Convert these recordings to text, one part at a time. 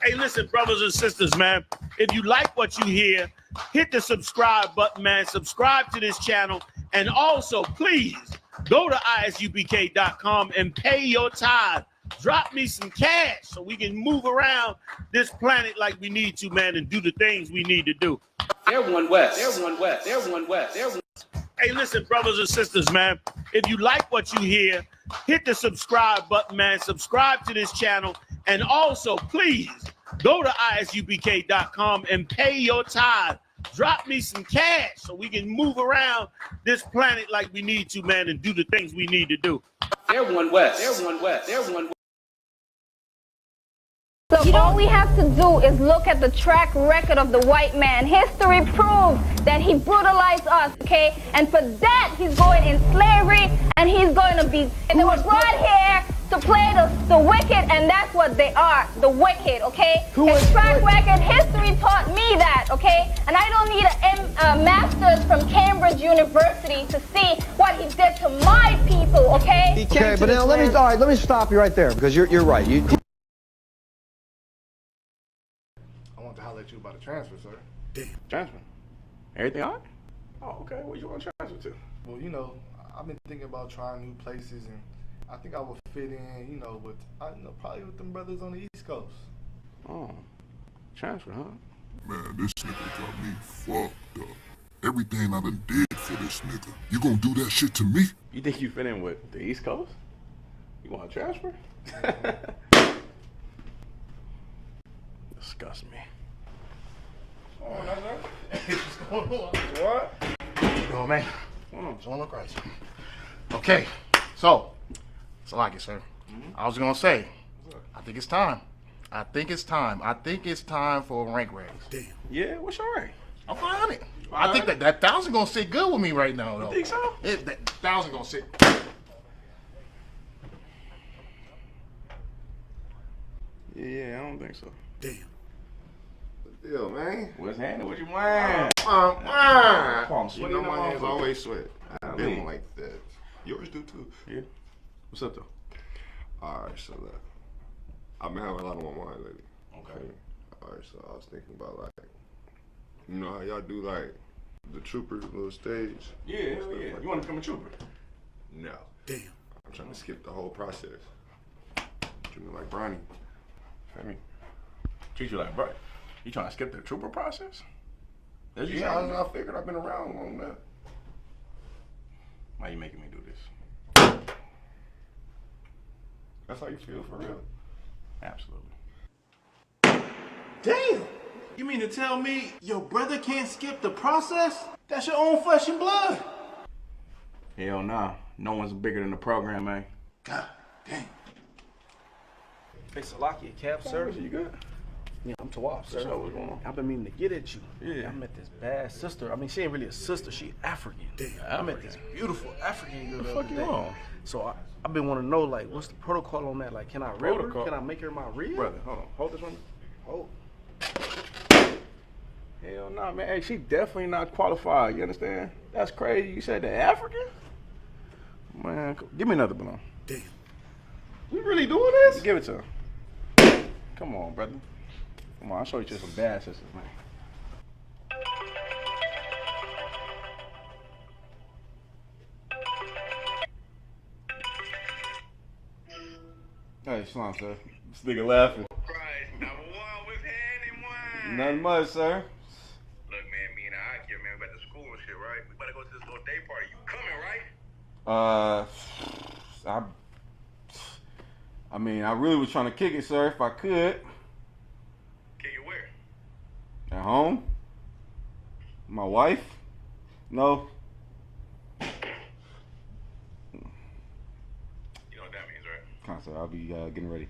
Hey, listen, brothers and sisters, man. If you like what you hear, hit the subscribe button, man. Subscribe to this channel. And also, please, go to isubk.com and pay your tithe. Drop me some cash so we can move around this planet like we need to, man, and do the things we need to do. They're one west. They're one west. They're one west. They're one. Hey, listen, brothers and sisters, man. If you like what you hear, hit the subscribe button, man. Subscribe to this channel. And also, please, go to isubk.com and pay your tithe. Drop me some cash so we can move around this planet like we need to, man, and do the things we need to do. They're one west. They're one west. They're one west. So all we have to do is look at the track record of the white man. History proves that he brutalized us, okay? And for that, he's going in slavery, and he's going to be... And they were brought here to play the wicked, and that's what they are, the wicked, okay? His track record, history taught me that, okay? And I don't need a master's from Cambridge University to see what he did to my people, okay? Okay, but now let me stop you right there, because you're right. I want to holler at you about a transfer, sir. Damn. Transfer? Everything all right? Oh, okay. Where you want to transfer to? Well, you know, I've been thinking about trying new places, and I think I would fit in, you know, probably with them brothers on the East Coast. Oh, transfer, huh? Man, this nigga got me fucked up. Everything I done did for this nigga. You gonna do that shit to me? You think you fit in with the East Coast? You want to transfer? Disgust me. What's going on, What's going on? What? You know, man. What's going on, crazy? Okay, so, it's a like it, sir. I was gonna say, I think it's time. I think it's time for a rank raise. Damn. Yeah, what's your rank? I'm 500. I think that 1,000 gonna sit good with me right now, though. You think so? That 1,000 gonna sit. Yeah, I don't think so. Damn. Yo, man. What's happening? What you want? I'm sweating. My hands always sweat. I've been like that. Yours do too. Yeah. What's up, though? Alright, so look. I've been having a lot on my mind lately. Okay. Alright, so I was thinking about, like, you know how y'all do, like, the trooper little stage? Yeah, hell yeah. Like You want to become a trooper? No. Damn. I'm trying to skip the whole process. Treat me like Bronny. I mean, treat you like, bro. You trying to skip the trooper process? That's you Yeah, saying? I figured I've been around long enough. Why you making me do this? That's how you feel for real? Absolutely. Damn! You mean to tell me your brother can't skip the process? That's your own flesh and blood. Hell nah. No one's bigger than the program, man. God damn. Hey, Salakia, Cap, sir. You good? Yeah, I'm Tawaf, sir. So what's going on? I've been meaning to get at you. Yeah. I met this bad sister. I mean, she ain't really a sister. She African. I met this beautiful African girl the fuck other you day. on? So I've been wanting to know, like, what's the protocol on that? Like, can I rib her? Protocol? Can I make her my rib? Brother, hold on. Hold this one. Oh. Hell nah, man. Hey, she definitely not qualified. You understand? That's crazy. You said the African? Man, give me another balloon. Damn. We really doing this? Give it to her. Come on, brother. Come on, I'll show you just some bad sisters, man. Hey, Shalom, sir. This nigga laughing. Nothing much, sir. Look, man, me and I here, man, we about to school and shit, right? We about to go to this little day party. You coming, right? I mean, I really was trying to kick it, sir, if I could. Kick it where? At home? My wife? No. You know what that means, right? Come on, sir. I'll be getting ready.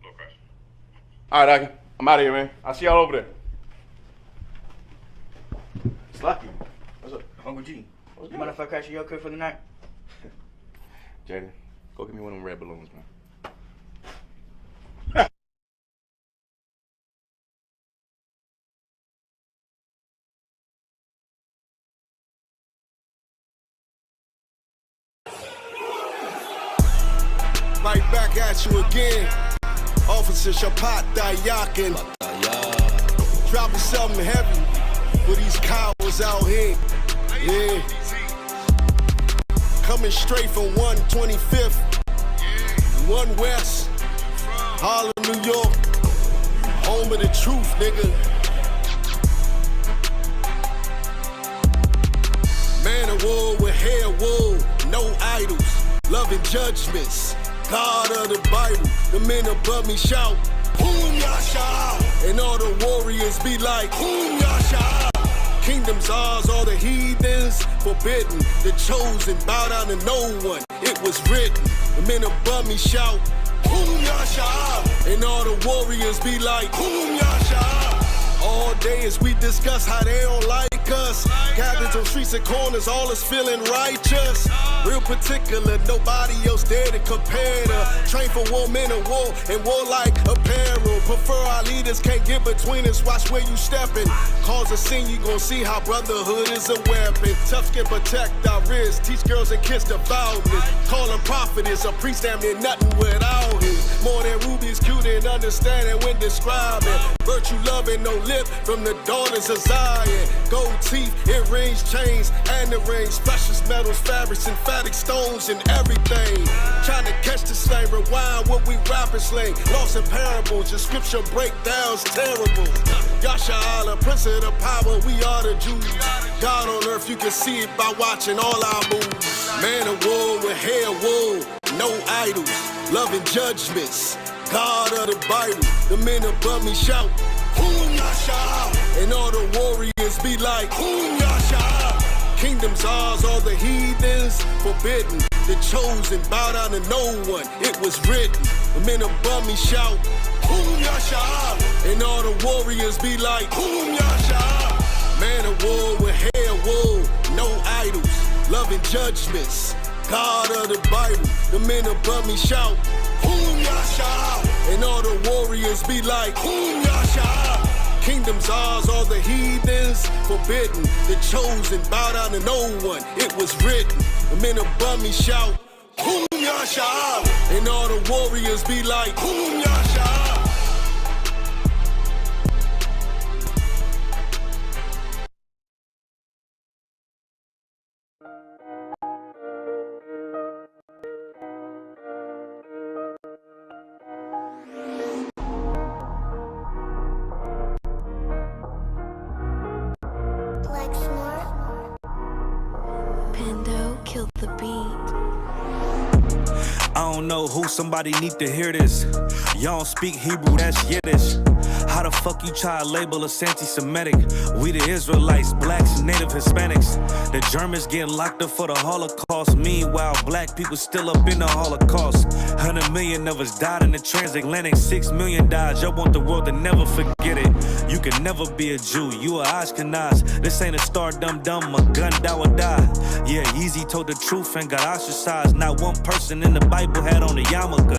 Little crush. All right, Aki. I'm out of here, man. I'll see y'all over there. Slacky. What's up? Uncle G. What's You mind if I catch you okay for the night? Jaden, go get me one of them red balloons, man. Right back at you again. Officer Shapat Dayakin. Dropping something heavy for these cowards out here. Yeah. Coming straight from 125th, 1 West, Harlem, New York. Home of the truth, nigga. Man of war with hair wool, no idols, loving judgments. God of the Bible, the men above me shout, Boom Yasha, and all the warriors be like, Boom Yasha. Kingdom's ours, all the heathens forbidden. The chosen bow down to no one. It was written. The men above me shout, Boom Yasha, and all the warriors be like, Boom Yasha. All day as we discuss how they don't like us. Gathered on streets and corners, all is feeling righteous. Real particular, nobody else there to compare to. Train for war, men of war, and warlike apparel. Prefer our leaders, can't get between us, watch where you stepping. Cause a scene, you gon' see how brotherhood is a weapon. Tough skin protect our wrists, teach girls and kids devoutness. Call them prophetess, a priest damn near nothing without him. More than rubies, cute and understanding when describing. Virtue, loving, no lip from the daughters of Zion. Gold teeth, earrings, chains, and the rings. Precious metals, fabrics, emphatic stones, and everything. Trying to catch the slang, rewind what we rapping slang. Lost in parables, your scripture breakdowns terrible. Yasha Allah, Prince of the power, we are the Jews. God on earth, you can see it by watching all our moves. Man of war with hair wool, no idols, loving judgments. God of the Bible, the men above me shout, Boom Yasha, and all the warriors be like, Boom Yasha. Kingdom's ours, all the heathens forbidden. The chosen bow down to no one. It was written. The men above me shout, Boom Yasha, and all the warriors be like, Boom Yasha. Man of war with hair wool, no idols, loving judgments. God of the Bible, the men above me shout, Boom Yasha, and all the warriors be like, Boom Yasha. Kingdom's ours, all the heathens forbidden. The chosen bow down to no one. It was written. The men above me shout, Boom Yasha, and all the warriors be like, Boom Yasha. I don't know who, somebody need to hear this. Y'all don't speak Hebrew, that's Yiddish. How the fuck you try to label us anti-Semitic? We the Israelites, blacks, native Hispanics. The Germans getting locked up for the Holocaust. Meanwhile, black people still up in the Holocaust. 100 million of us died in the transatlantic. 6 million died, y'all want the world to never forget it. You can never be a Jew, you a Ashkenaz. This ain't a star dum-dum, a gun die or die. Yeah, Yeezy told the truth and got ostracized. Not one person in the Bible had on a yarmulke.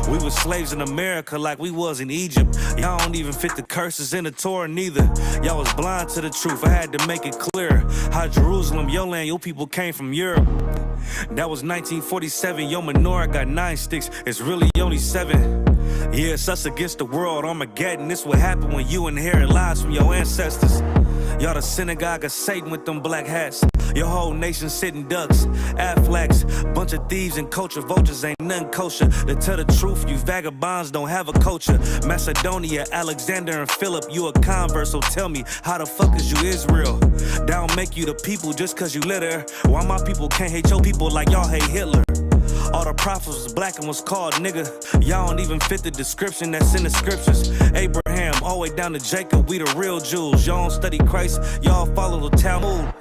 We were slaves in America like we was in Egypt. Y'all don't even fit the curses in the Torah neither. Y'all was blind to the truth, I had to make it clear. How Jerusalem, your land, your people came from Europe. That was 1947, your menorah got 9 sticks, it's really only 7. Yeah, it's us against the world, Armageddon. This what happened when you inherit lies from your ancestors. Y'all the synagogue of Satan with them black hats. Your whole nation sitting ducks, Aflacs. Bunch of thieves and culture vultures, ain't nothing kosher. To tell the truth, you vagabonds don't have a culture. Macedonia, Alexander and Philip, you a convert, so tell me, how the fuck is you Israel? That don't make you the people just cause you live there. Why my people can't hate your people like y'all hate Hitler? All the prophets was black and was called nigga. Y'all don't even fit the description that's in the scriptures. Abraham, all the way down to Jacob, we the real Jews. Y'all don't study Christ, y'all follow the Talmud.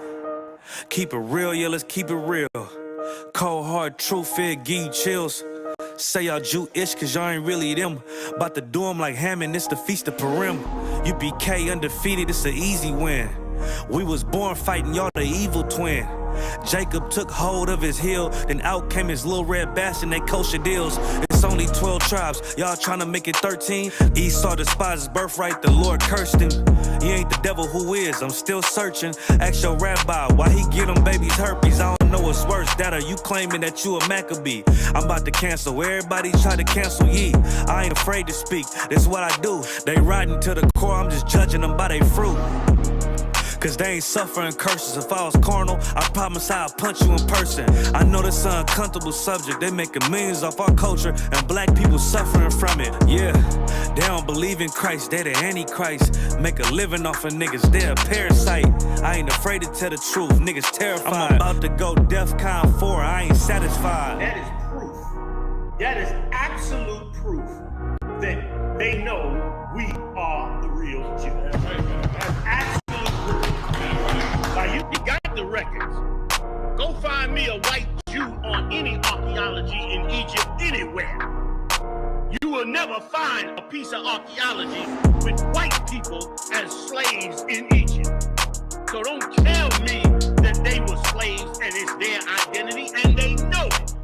Keep it real, yeah, let's keep it real. Cold hard truth, it give you chills. Say y'all Jewish cause y'all ain't really them. About to do them like Hammond, it's the Feast of Purim. UPK undefeated, it's an easy win. We was born fighting, y'all the evil twin. Jacob took hold of his heel, then out came his little red bastard, they kosher deals. It's only 12 tribes, y'all trying to make it 13. Esau despised his birthright, the Lord cursed him. He ain't the devil who is, I'm still searching. Ask your rabbi, why he give them babies herpes? I don't know what's worse, that or you claiming that you a Maccabee. I'm about to cancel, everybody try to cancel ye. I ain't afraid to speak, that's what I do. They riding to the core, I'm just judging them by their fruit. Cause they ain't suffering curses. If I was carnal, I promise I'd punch you in person. I know this an uncomfortable subject. They making millions off our culture and black people suffering from it. Yeah, they don't believe in Christ, they the Antichrist. Make a living off of niggas, they a parasite. I ain't afraid to tell the truth, niggas terrified. I'm about to go DEFCON 4, I ain't satisfied. That is proof. That is absolute proof that they know we are the real Jews. That's absolute proof. Now you got the records. Go find me a white Jew on any archaeology in Egypt anywhere. You will never find a piece of archaeology with white people as slaves in Egypt. So don't tell me that they were slaves and it's their identity, and they know it.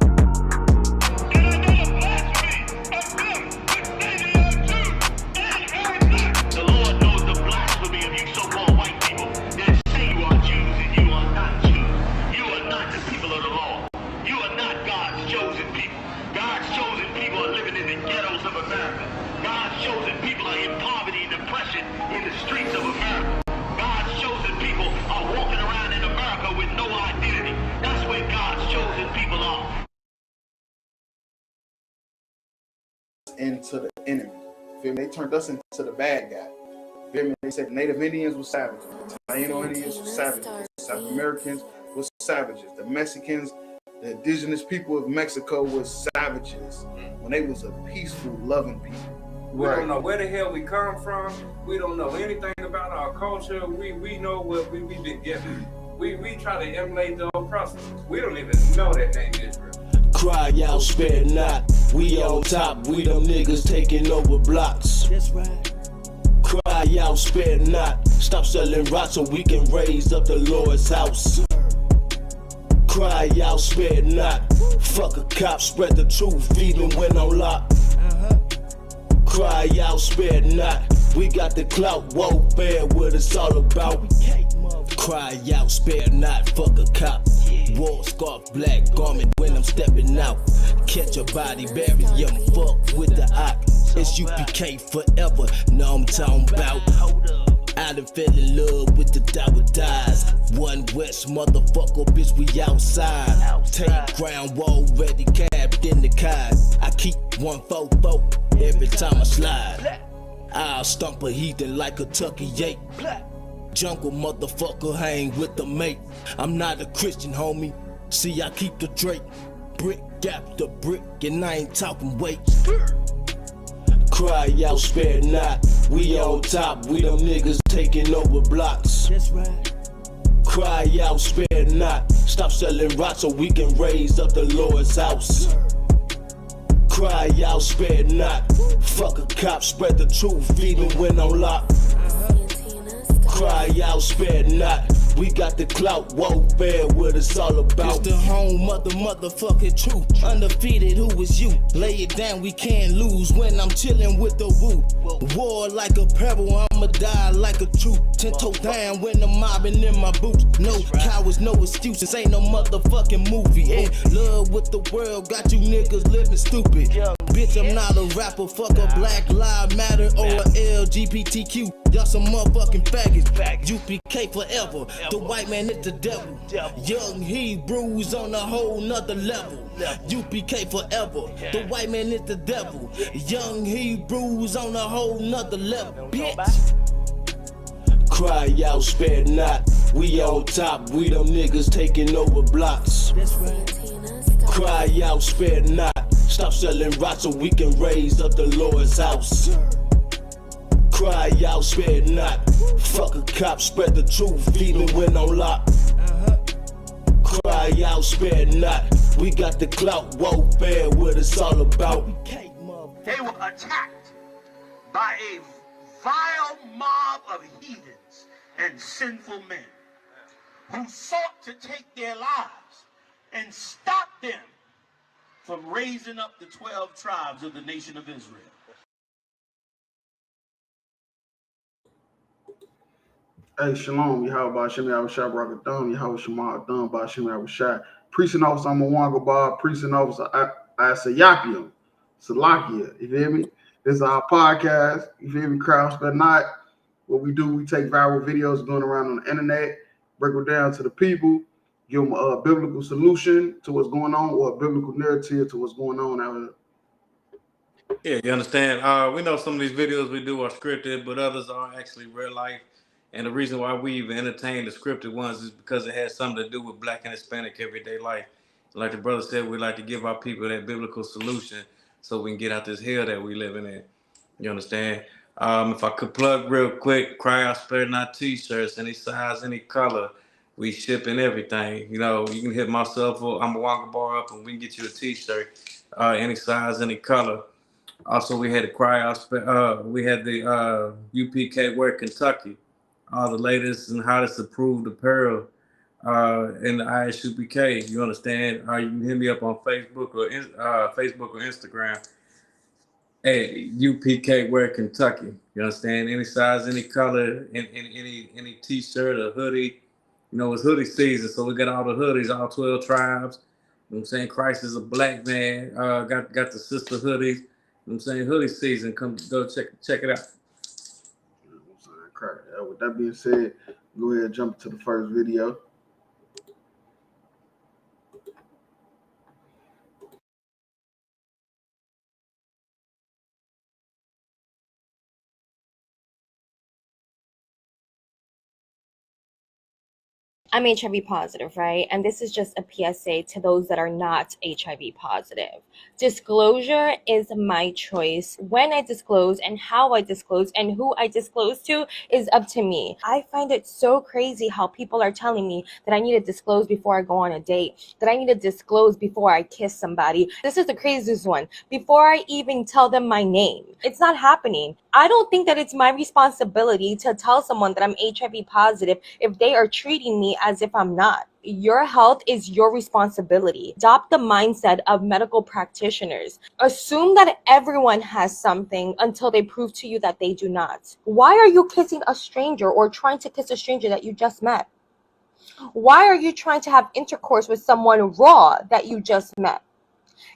The Lord knows the blasphemy of you so-called white people that say you are Jews and you are not Jews. You are not the people of the law. You are not God's chosen people. God's chosen people are living in the ghettos of America. God's chosen people are in poverty and depression in the streets of America. God's chosen people are walking around in America with no identity. That's where God's chosen people are. Into the enemy. Feel me? They turned us into the bad guy. Feel me? They said Native Indians were savages. Taino Indians were savages. South Americans were savages. The Mexicans, the indigenous people of Mexico were savages when they was a peaceful, loving people. We don't know where the hell we come from. We don't know anything about our culture. We know what we've been given. We try to emulate the oppressors. We don't even know that name Israel. Cry out, spare not. We on top, we them niggas taking over blocks. That's right. Cry out, spare not. Stop selling rocks so we can raise up the Lord's house. Cry out, spare not. Fuck a cop, spread the truth even when on lock. Cry out, spare not. We got the clout, whoa, bear what it's all about. Cry out, spare not. Fuck a cop. War scarf, black garment when I'm stepping out. Catch a body, bury him, fuck with the ock. It's UPK forever, know I'm talking about. I done fell in love with the Dower Dies. One West motherfucker, bitch, we outside. Take ground, wall ready, capped in the car. I keep 144 every time I slide. I'll stomp a heathen like a Tucky ape. Jungle motherfucker hang with the mate. I'm not a Christian, homie. See, I keep the Drake. Brick after brick, and I ain't talking weight. Cry out, spare not. We on top, we them niggas taking over blocks. That's right. Cry out, spare not. Stop selling rocks so we can raise up the Lord's house. Cry out, spare not. Fuck a cop, spread the truth even when on lock. Cry out, spare not. We got the clout, whoa, bear what it's all about. It's the home of the motherfucking truth. Undefeated, who is you? Lay it down, we can't lose when I'm chilling with the woo. War like a pebble, I'ma die like a troop. 10 toes down when I'm mobbing in my boots. No cowards, no excuses, ain't no motherfucking movie. In love with the world, got you niggas living stupid. Bitch, I'm not a rapper, fuck a Black Lives Matter or a LGBTQ. Y'all some motherfucking faggots. UPK forever. The white man is the devil. Young Hebrews on a whole nother level. UPK forever. The white man is the devil. Young Hebrews on a whole nother level. Bitch. Cry out, spare not. We on top, we them niggas taking over blocks. Cry out, spare not. Stop selling rocks so we can raise up the Lord's house. Cry out, spare not. Fuck a cop, spread the truth even when on lock. Cry out, spare not. We got the clout, whoa, bear what it's all about. They were attacked by a vile mob of heathens and sinful men who sought to take their lives and stop them from raising up the 12 tribes of the nation of Israel. Hey, shalom, Yahweh Shem Yahushua Barakathon, Yahweh Shema Adon, Ba Shem Yahushua. Priest and Officer Mwanga Ba, Priest and Officer Asayapium, Salakia. You feel me? This is our podcast. You feel me? Crowd Spell Not. What we do, we take viral videos going around on the internet, break them down to the people, give them a biblical solution to what's going on or a biblical narrative to what's going on out here. Yeah, you understand? We know some of these videos we do are scripted, but others are actually real life. And the reason why we even entertain the scripted ones is because it has something to do with Black and Hispanic everyday life. Like the brother said, we like to give our people that biblical solution so we can get out this hell that we living in. You understand? If I could plug real quick, Cry Out Spare Not t-shirts, any size, any color. We shipping everything. You know, you can hit myself or I'm a Wonka Bar up and we can get you a t-shirt, any size, any color. Also, we had the Cry Out, we had the UPK Wear Kentucky, all the latest and hottest approved apparel in the ISUPK. You understand? You can hit me up on Facebook or Instagram at UPK Wear Kentucky. You understand? Any size, any color, any t-shirt or hoodie. You know, it's hoodie season, so we got all the hoodies, all 12 tribes. You know what I'm saying? Christ is a black man. Got the sister hoodies. You know what I'm saying? Hoodie season. Come go check it out. With that being said, go ahead and jump to the first video. I'm HIV positive, right? And this is just a PSA to those that are not HIV positive. Disclosure is my choice. When I disclose and how I disclose and who I disclose to is up to me. I find it so crazy how people are telling me that I need to disclose before I go on a date, that I need to disclose before I kiss somebody. This is the craziest one. Before I even tell them my name. It's not happening. I don't think that it's my responsibility to tell someone that I'm HIV positive if they are treating me as if I'm not. Your health is your responsibility. Adopt the mindset of medical practitioners. Assume that everyone has something until they prove to you that they do not. Why are you kissing a stranger or trying to kiss a stranger that you just met? Why are you trying to have intercourse with someone raw that you just met?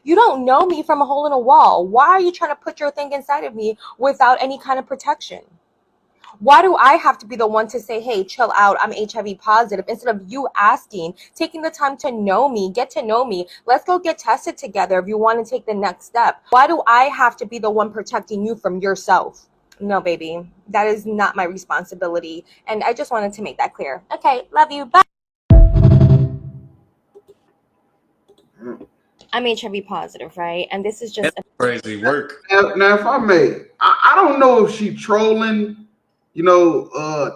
You don't know me from a hole in a wall. Why are you trying to put your thing inside of me without any kind of protection? Why do I have to be the one to say, hey, chill out, I'm HIV positive, instead of you asking, taking the time to know me, get to know me, let's go get tested together if you want to take the next step. Why do I have to be the one protecting you from yourself? No, baby, that is not my responsibility. And I just wanted to make that clear. Okay, love you, bye. I'm HIV positive, right? And this is just crazy work. Now, if I may, I don't know if she trolling,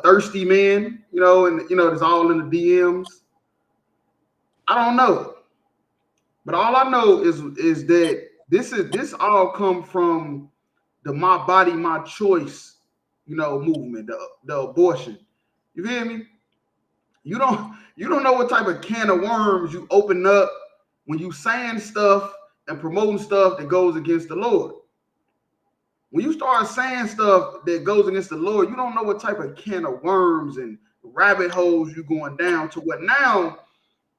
thirsty men, and it's all in the DMs. I don't know, but all I know is that this all come from the My Body, My Choice, movement, the abortion. You feel me? You don't know what type of can of worms you open up when you saying stuff and promoting stuff that goes against the Lord. When you start saying stuff that goes against the Lord, you don't know what type of can of worms and rabbit holes you're going down to. What now?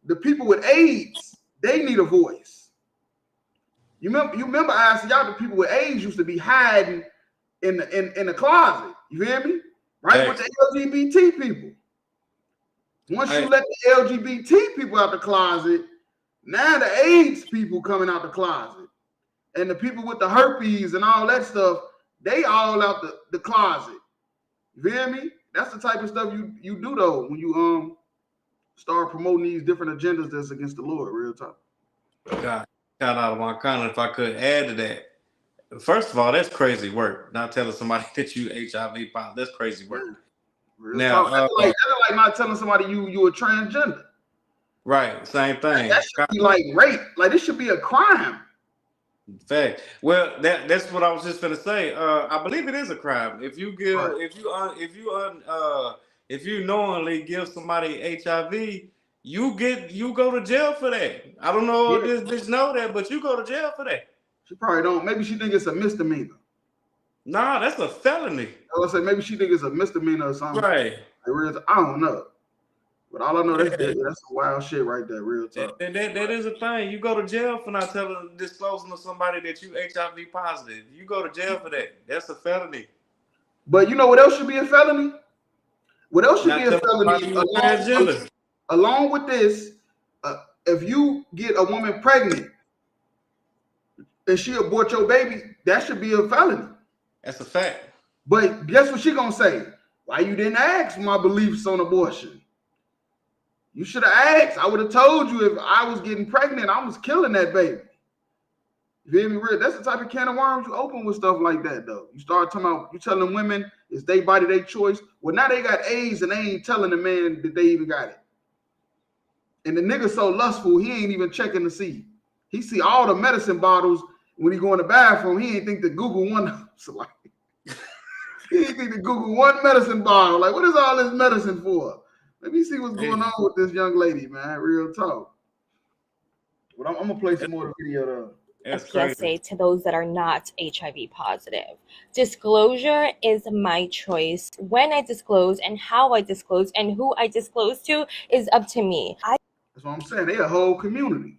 The people with AIDS, they need a voice. You remember I asked y'all, the people with AIDS used to be hiding in the closet. You feel me? Right? Hey. With the LGBT people. Once you let the LGBT people out the closet, now the AIDS people coming out the closet, and the people with the herpes and all that stuff, they all out the closet. You feel me? That's the type of stuff you do though when you start promoting these different agendas that's against the Lord. Real talk. God, out of my comment, if I could add to that. First of all, that's crazy work. Not telling somebody that you HIV positive. That's crazy work. Real now, that's like not telling somebody you a transgender. Right, same thing. That should be like rape. Like this should be a crime. Fact. Well, that's what I was just gonna say. I believe it is a crime if you give if you knowingly give somebody HIV, you go to jail for that. I don't know if this bitch know that, but you go to jail for that. She probably don't. Maybe she think it's a misdemeanor. Nah, that's a felony. I was say maybe she think it's a misdemeanor or something. Right. I don't know. But all I know, that's some wild shit right there, real talk. That is a thing. You go to jail for not disclosing to somebody that you HIV positive. You go to jail for that. That's a felony. But you know what else should be a felony? What else should be a felony along with this? If you get a woman pregnant and she abort your baby, that should be a felony. That's a fact. But guess what she gonna say? Why you didn't ask my beliefs on abortion? You should have asked. I would have told you if I was getting pregnant, I was killing that baby. You feel me? Real? That's the type of can of worms you open with stuff like that, though. You start talking about, you telling women it's their body, their choice. Well, now they got AIDS and they ain't telling the man that they even got it. And the nigga so lustful, he ain't even checking to see. He see all the medicine bottles when he go in the bathroom. He ain't think to Google one. So like, he ain't think to Google one medicine bottle. Like, what is all this medicine for? Let me see what's going on with this young lady, man. Real talk. But I'm gonna play some more of the video though. A PSA to those that are not HIV positive. Disclosure is my choice. When I disclose and how I disclose and who I disclose to is up to me. That's what I'm saying. They a whole community.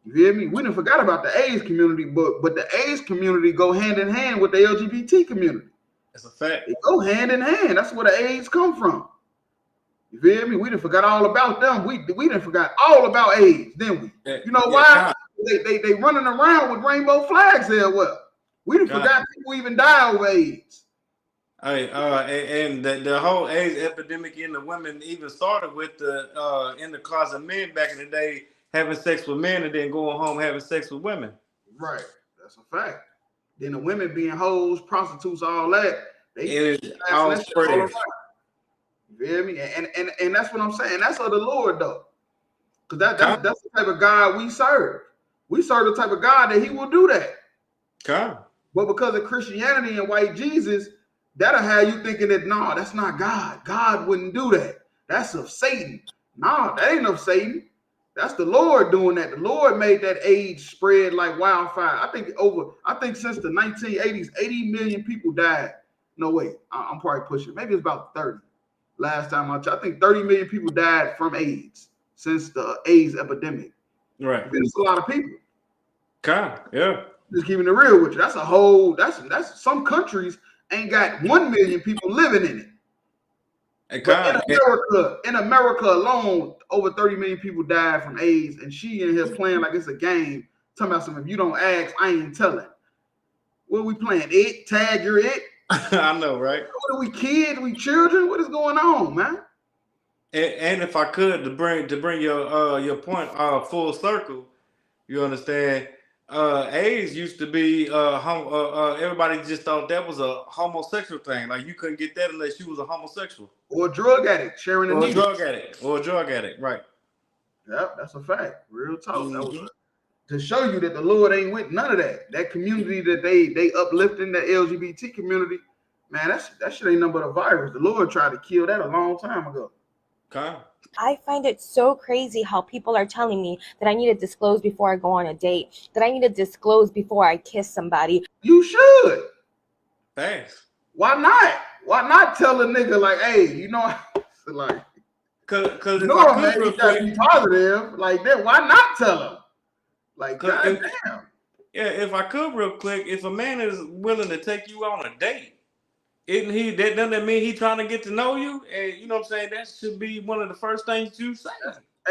You hear me? We done forgot about the AIDS community, but the AIDS community go hand in hand with the LGBT community. That's a fact. They go hand in hand. That's where the AIDS come from. You feel me? We done forgot all about them. We done forgot all about AIDS, didn't we? You know why? They running around with rainbow flags there. Well, we done forgot people even die over AIDS. Hey, and the whole AIDS epidemic in the women even started with the in the closet men back in the day having sex with men and then going home having sex with women. Right, that's a fact. Then the women being hoes, prostitutes, all that. They all spread. You feel me? And that's what I'm saying. That's of the Lord though, because that's the type of God we serve. We serve the type of God that He will do that. Okay. But because of Christianity and white Jesus, that'll have you thinking that no, that's not God. God wouldn't do that. That's of Satan. No, that ain't of Satan. That's the Lord doing that. The Lord made that AIDS spread like wildfire. I think since the 1980s, 80 million people died. No, wait, I'm probably pushing. Maybe it's about 30. Last time I checked, I think 30 million people died from AIDS since the AIDS epidemic. Right. It's a lot of people. Okay. Yeah. Just keeping it real with you. That's a whole. That's some countries ain't got 1 million people living in it. In America alone, over 30 million people died from AIDS, and she in here playing like it's a game. Talking about something. If you don't ask, I ain't telling. What are we playing? It? Tag, you're it? I know, right? What are we, kids? We children? What is going on, man? And if I could to bring your point full circle, you understand? AIDS used to be everybody just thought that was a homosexual thing. Like you couldn't get that unless you was a homosexual or a drug addict, sharing a needle. Or a drug addict, right? Yep, that's a fact. Real talk. Mm-hmm. That was to show you that the Lord ain't with none of that. That community that they uplifting, the LGBT community, man, that shit ain't nothing but a virus. The Lord tried to kill that a long time ago. Okay. I find it so crazy how people are telling me that I need to disclose before I go on a date, that I need to disclose before I kiss somebody. You should. Thanks. Why not? Why not tell a nigga like, hey, you know, like, because you know, man, you gotta be positive. Like that, why not tell him? Like, goddamn. Yeah, if I could real quick, if a man is willing to take you on a date, that doesn't mean he trying to get to know you, and you know what I'm saying. That should be one of the first things you say.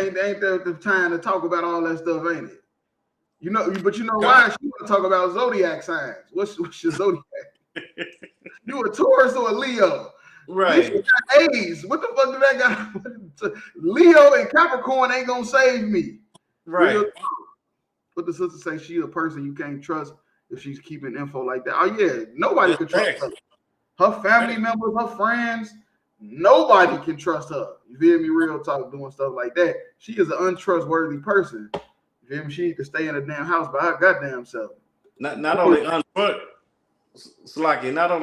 Ain't the time to talk about all that stuff, ain't it? You know, but you know why she want to talk about zodiac signs? What's your zodiac? You a Taurus or a Leo? Right. A's. What the fuck do that got? Leo and Capricorn ain't gonna save me. Right. But the sister say she a person you can't trust if she's keeping info like that. Oh yeah, nobody can trust her. Her family members, her friends, nobody can trust her. You feel me? Real talk, doing stuff like that. She is an untrustworthy person. You feel me? She need to stay in a damn house by her goddamn self. Not only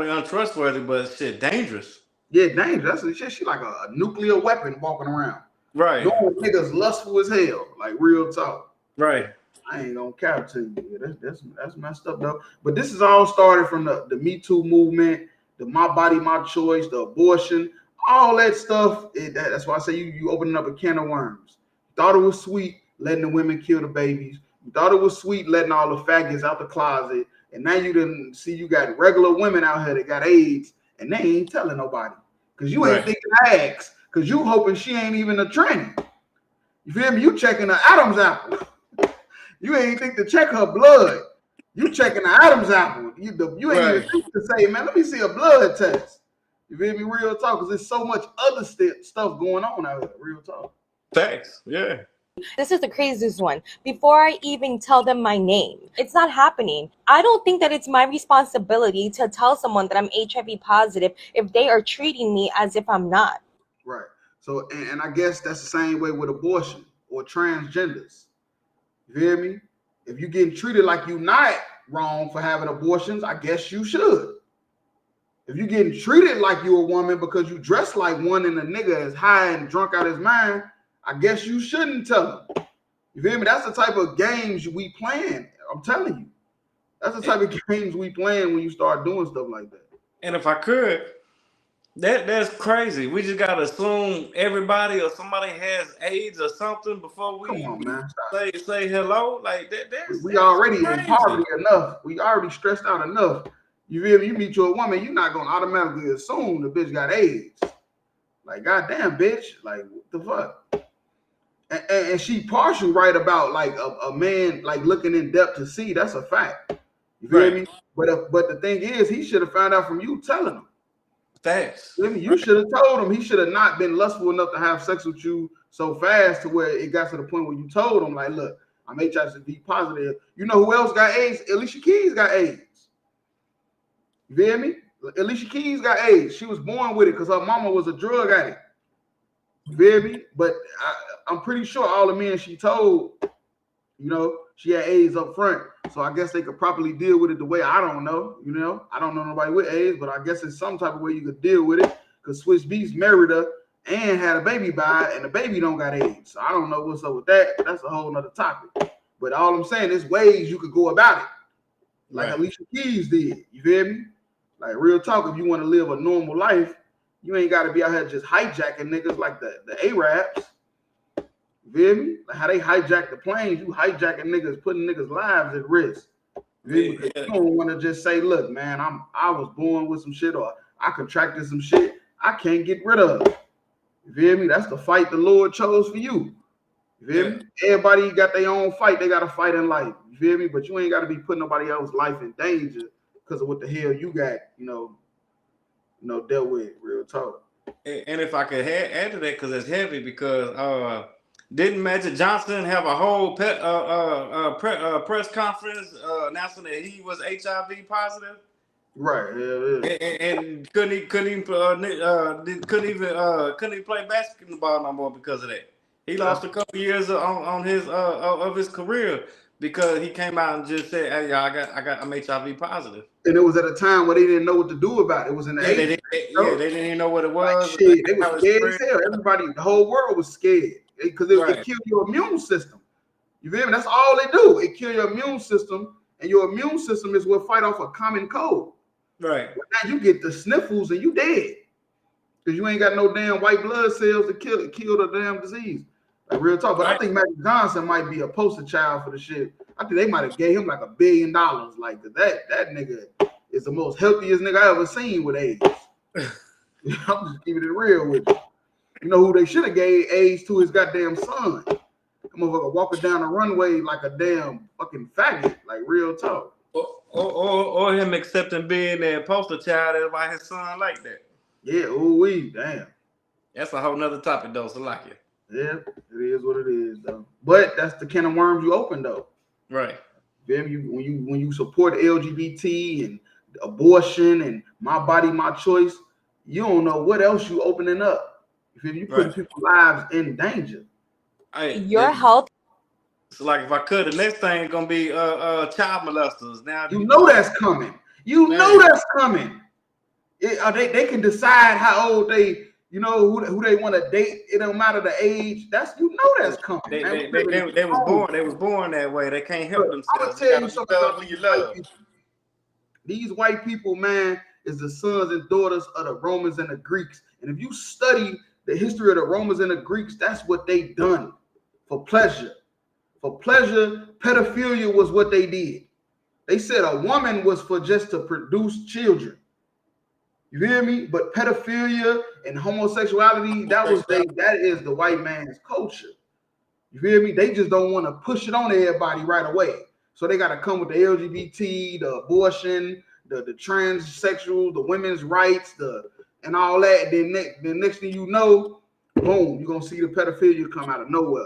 untrustworthy, but shit dangerous. Yeah, dangerous. That's shit. She like a nuclear weapon walking around. Right. Knowing niggas lustful as hell. Like real talk. Right. I ain't gonna cap to you. That's messed up though. But this is all started from the Me Too movement, the My Body, My Choice, the abortion. all that stuff. That's why I say you opening up a can of worms. Thought it was sweet letting the women kill the babies. You thought it was sweet letting all the faggots out the closet. And now you didn't see you got regular women out here that got AIDS and they ain't telling nobody. Because you ain't thinking to ask. Because you hoping she ain't even a tranny. You feel me? You checking the Adam's apple. You ain't think to check her blood. You checking the Adam's apple. You ain't even think to say, man, let me see a blood test. You feel me? Real talk. Because there's so much other stuff going on out here. Real talk. Facts. Yeah. This is the craziest one. Before I even tell them my name, it's not happening. I don't think that it's my responsibility to tell someone that I'm HIV positive if they are treating me as if I'm not. Right. So, and I guess that's the same way with abortion or transgenders. You hear me? If you're getting treated like you're not wrong for having abortions, I guess you should. If you're getting treated like you're a woman because you dress like one and the nigga is high and drunk out his mind, I guess you shouldn't tell him. You feel me? That's the type of games we playing. I'm telling you. That's the type of games we playing when you start doing stuff like that. And if I could, that's crazy. We just gotta assume everybody or somebody has AIDS or something before we say hello. Like that's we already in poverty enough. We already stressed out enough. You feel me? You meet your woman, you're not gonna automatically assume the bitch got AIDS. Like, goddamn, bitch. Like, what the fuck? And she partial right about like a man like looking in depth to see. That's a fact. You feel me? But the thing is, he should have found out from you telling him. Thanks. You should have told him. He should have not been lustful enough to have sex with you so fast to where it got to the point where you told him, like, look, I'm HIV positive. You know who else got AIDS? Alicia Keys got AIDS. You feel me? Alicia Keys got AIDS. She was born with it because her mama was a drug addict. You feel me? But I'm pretty sure all the men she told, you know, she had AIDS up front. So I guess they could properly deal with it the way I don't know. You know, I don't know nobody with AIDS, but I guess it's some type of way you could deal with it because Swiss Beats married her and had a baby by her, and the baby don't got AIDS. So I don't know what's up with that. That's a whole nother topic. But all I'm saying is ways you could go about it. Like Alicia Keys did. You feel me? Like real talk, if you want to live a normal life, you ain't got to be out here just hijacking niggas like the Arabs. You feel me? Like how they hijack the planes, you hijacking niggas, putting niggas' lives at risk. You feel me? Because you don't want to just say, look, man, I was born with some shit or I contracted some shit I can't get rid of. You feel me? That's the fight the Lord chose for you. You feel me? Everybody got their own fight. They got to fight in life. You feel me? But you ain't got to be putting nobody else's life in danger because of what the hell you got, you know, dealt with. Real talk. And if I could add to that, because it's heavy, because didn't Magic Johnson have a whole press conference announcing that he was HIV positive? Right. And couldn't even play basketball no more because of that. He lost a couple years on his of his career because he came out and just said, "Hey, y'all, I'm HIV positive." And it was at a time where they didn't know what to do about it. It was in the 80s. They didn't even know what it was. Like, shit, they were scared as hell. Everybody, the whole world was scared because it killed your immune system. You feel me? That's all they do. It kill your immune system, and your immune system is what fight off a common cold. Right. But now you get the sniffles and you dead because you ain't got no damn white blood cells to kill the damn disease. Like real talk. But I think Magic Johnson might be a poster child for the shit. I think they might have gave him like $1 billion. Like that nigga is the most healthiest nigga I ever seen with AIDS. I'm just keeping it real with you. You know who they should have gave AIDS to? His goddamn son. That motherfucker walking down the runway like a damn fucking faggot. Like real talk. Or him accepting being that poster child is why his son like that. Yeah, ooh-wee, damn. That's a whole nother topic though, so like it. Yeah, it is what it is though. But that's the can of worms you open though. Right. When you support LGBT and abortion and my body, my choice, you don't know what else you opening up. You putting people's lives in danger. Your health. So like if I could, the next thing gonna be child molesters. Now you know that's coming. You know that's coming. They can decide how old they, you know, who they want to date. It don't matter the age. That's coming. They was born that way. They can't help themselves. I'm gonna tell you something about these white people. These white people, man, is the sons and daughters of the Romans and the Greeks. And if you study the history of the Romans and the Greeks, that's what they done for pleasure. For pleasure, pedophilia was what they did. They said a woman was for just to produce children. You hear me? But pedophilia and homosexuality, that is the white man's culture. You hear me? They just don't want to push it on everybody right away. So they got to come with the LGBT, the abortion, the transsexual, the women's rights, and all that. Then next thing you know, boom, you're going to see the pedophilia come out of nowhere.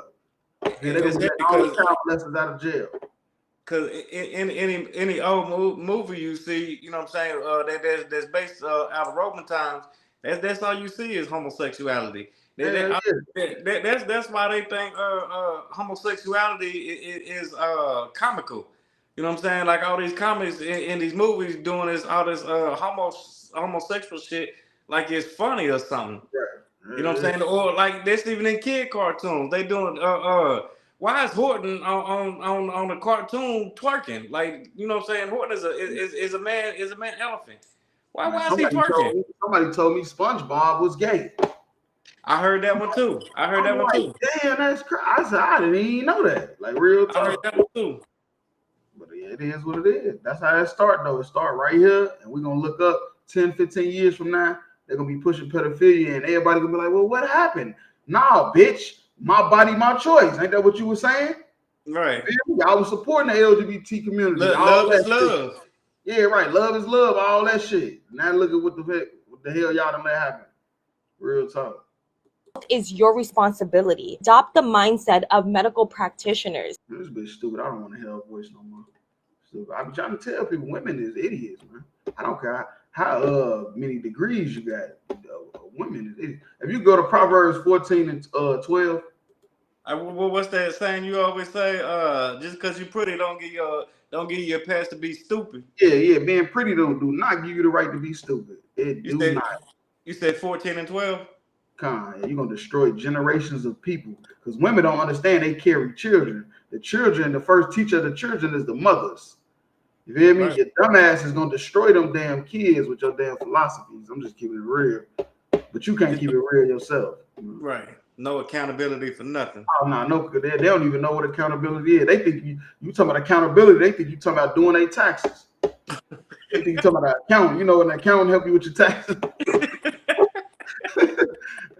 And they're going to let all the child molesters out of jail. Because in any old movie you see, you know what I'm saying, that's based out of Roman times, that's all you see is homosexuality. That's why they think homosexuality is comical. You know what I'm saying? Like all these comics in these movies doing all this homosexual shit like it's funny or something. Right. You know what I'm saying? Or like that's even in kid cartoons. They doing why is Horton on the cartoon twerking? Like, you know what I'm saying? Horton is a man elephant. Why is he twerking? Somebody told me SpongeBob was gay. I heard that one too. Damn, that's crazy. I said, I didn't even know that. Like real talk. I heard that one too. But yeah, it is what it is. That's how it start though. It start right here, and we're gonna look up 10, 15 years from now. They're gonna be pushing pedophilia, and everybody gonna be like, well, what happened? Nah, bitch. My body, my choice. Ain't that what you were saying? Right. I was supporting the LGBT community. Love is love. Yeah, right. Love is love. All that shit. Now look at what the hell y'all done let happen. Real talk. Is your responsibility. Adopt the mindset of medical practitioners. This bitch stupid. I don't want to hear her voice no more. Stupid. I'm trying to tell people women is idiots, man. I don't care how many degrees you got. Women is idiots. If you go to Proverbs 14 and 12. What's that saying you always say? Just because you pretty don't give you a pass to be stupid. Yeah. Being pretty do not give you the right to be stupid. You said 14 and 12? You're going to destroy generations of people. Because women don't understand they carry children. The first teacher of the children is the mothers. You hear me? Right. Your dumbass is going to destroy them damn kids with your damn philosophies. I'm just keeping it real. But you can't keep it real yourself. Right. No accountability for nothing. Oh, no, they don't even know what accountability is. They think you talking about accountability. They think you talking about doing their taxes. They think you talking about an accountant. You know, an accountant help you with your taxes.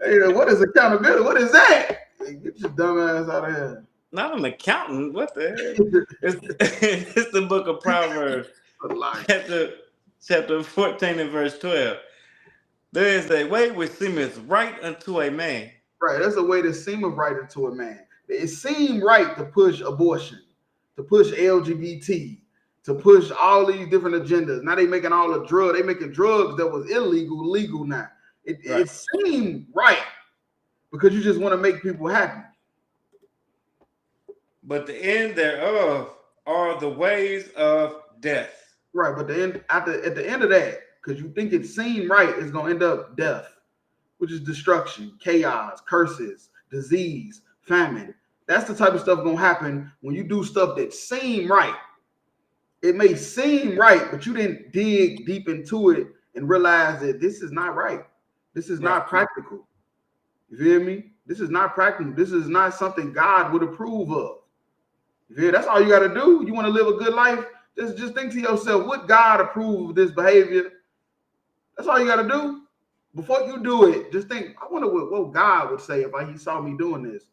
Hey, what is accountability? What is that? Hey, get your dumb ass out of here. Not an accountant. What the hell? It's the book of Proverbs, chapter 14 and verse 12. There is a way which seemeth right unto a man. Right, that's a way that seemeth right unto a man. It seemed right to push abortion, to push LGBT, to push all these different agendas. Now they making all the drugs. They making drugs that was illegal legal now. It seemed right because you just want to make people happy. But the end thereof are the ways of death. Right, but at the end of that, because you think it seemed right, it's gonna end up death, which is destruction, chaos, curses, disease, famine. That's the type of stuff gonna happen when you do stuff that seem right. It may seem right, but you didn't dig deep into it and realize that this is not right. This is not practical. You feel me? This is not practical. This is not something God would approve of. You feel? That's all you got to do. You want to live a good life? Just think to yourself, would God approve of this behavior? That's all you got to do. Before you do it, just think, I wonder what God would say if he saw me doing this.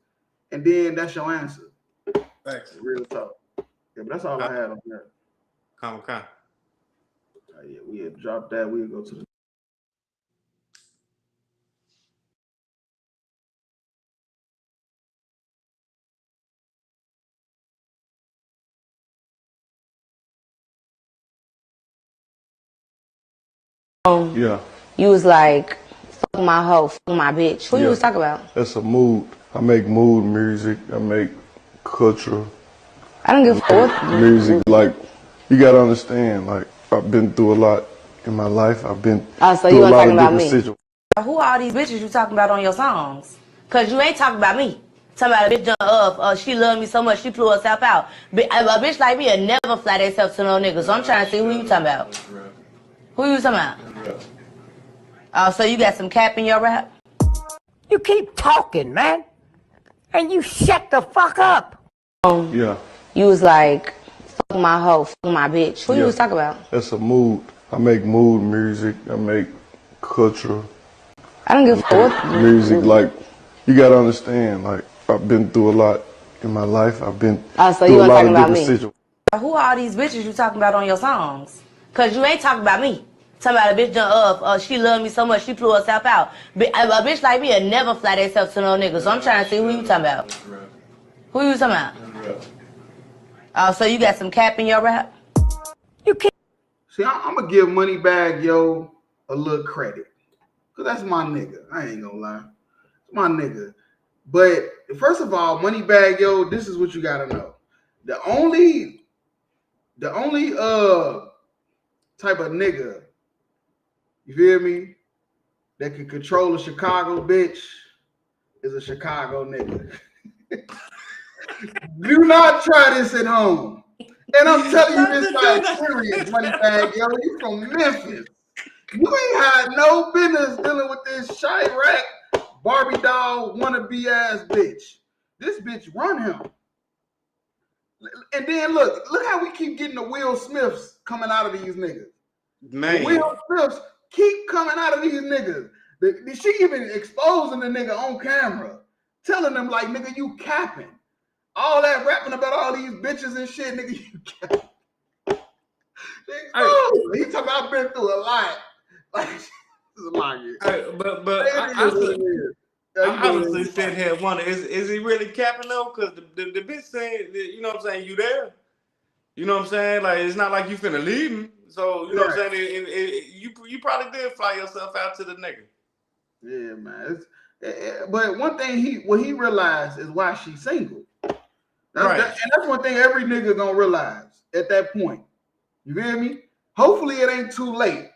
And then that's your answer. Thanks. Real talk. Yeah, but that's all I had on that. Okay. Yeah, we had dropped that. We'll go to the Yeah. You was like, fuck my hoe, fuck my bitch. Who you was talking about? That's a mood. I make mood music. I make culture. I don't give a fuck. Music, like, you gotta understand, like, I've been through a lot in my life. I've been so through you a lot talking of about different me? situations. Who are all these bitches you talking about on your songs? Cause you ain't talking about me. Talking about a bitch done she loved me so much she flew herself out. A bitch like me will never fly herself to no nigga. So I'm trying to see who you talking about. Who you talking about? Oh, so you got some cap in your rap? You keep talking, man. And you shut the fuck up. Yeah. You was like, fuck my hoe, fuck my bitch. Who you was talking about? That's a mood. I make mood music. I make culture. I don't give a fuck. Music, like, you gotta understand, like, I've been through a lot in my life. I've been Oh, so through you a ain't lot talking of about different me? situations. Who are all these bitches you talking about on your songs? Cause you ain't talking about me. Talking about a bitch done she loved me so much she flew herself out. A bitch like me would never fly themselves to no nigga. So I'm trying to see who you talking about. Who you talking about? Oh, so you got some cap in your rap? You can't. See, I'm gonna give Moneybagg Yo a little credit, cause that's my nigga. I ain't gonna lie, it's my nigga. But first of all, Moneybagg Yo, this is what you gotta know. The only type of nigga, you feel me, that can control a Chicago bitch is a Chicago nigga. Do not try this at home. And I'm telling you this by experience, Moneybagg Yo. You from Memphis. You ain't had no business dealing with this Chirac Barbie doll wannabe ass bitch. This bitch run him. And then look how we keep getting the Will Smiths coming out of these niggas. Man. The Will Smiths keep coming out of these niggas. She even exposing the nigga on camera, telling them like, nigga, you capping. All that rapping about all these bitches and shit, nigga, you capping. He talking about I've been through a lot. Like, this is a lot. I honestly sit here and wonder, is he really capping though? Because the bitch saying, you know what I'm saying, you there? You know what I'm saying? Like, it's not like you finna leave him. So, you know what I'm saying? You probably did fly yourself out to the nigga. Yeah, man. But one thing what he realized is why she's single. And that's one thing every nigga gonna realize at that point. You feel me? Hopefully it ain't too late.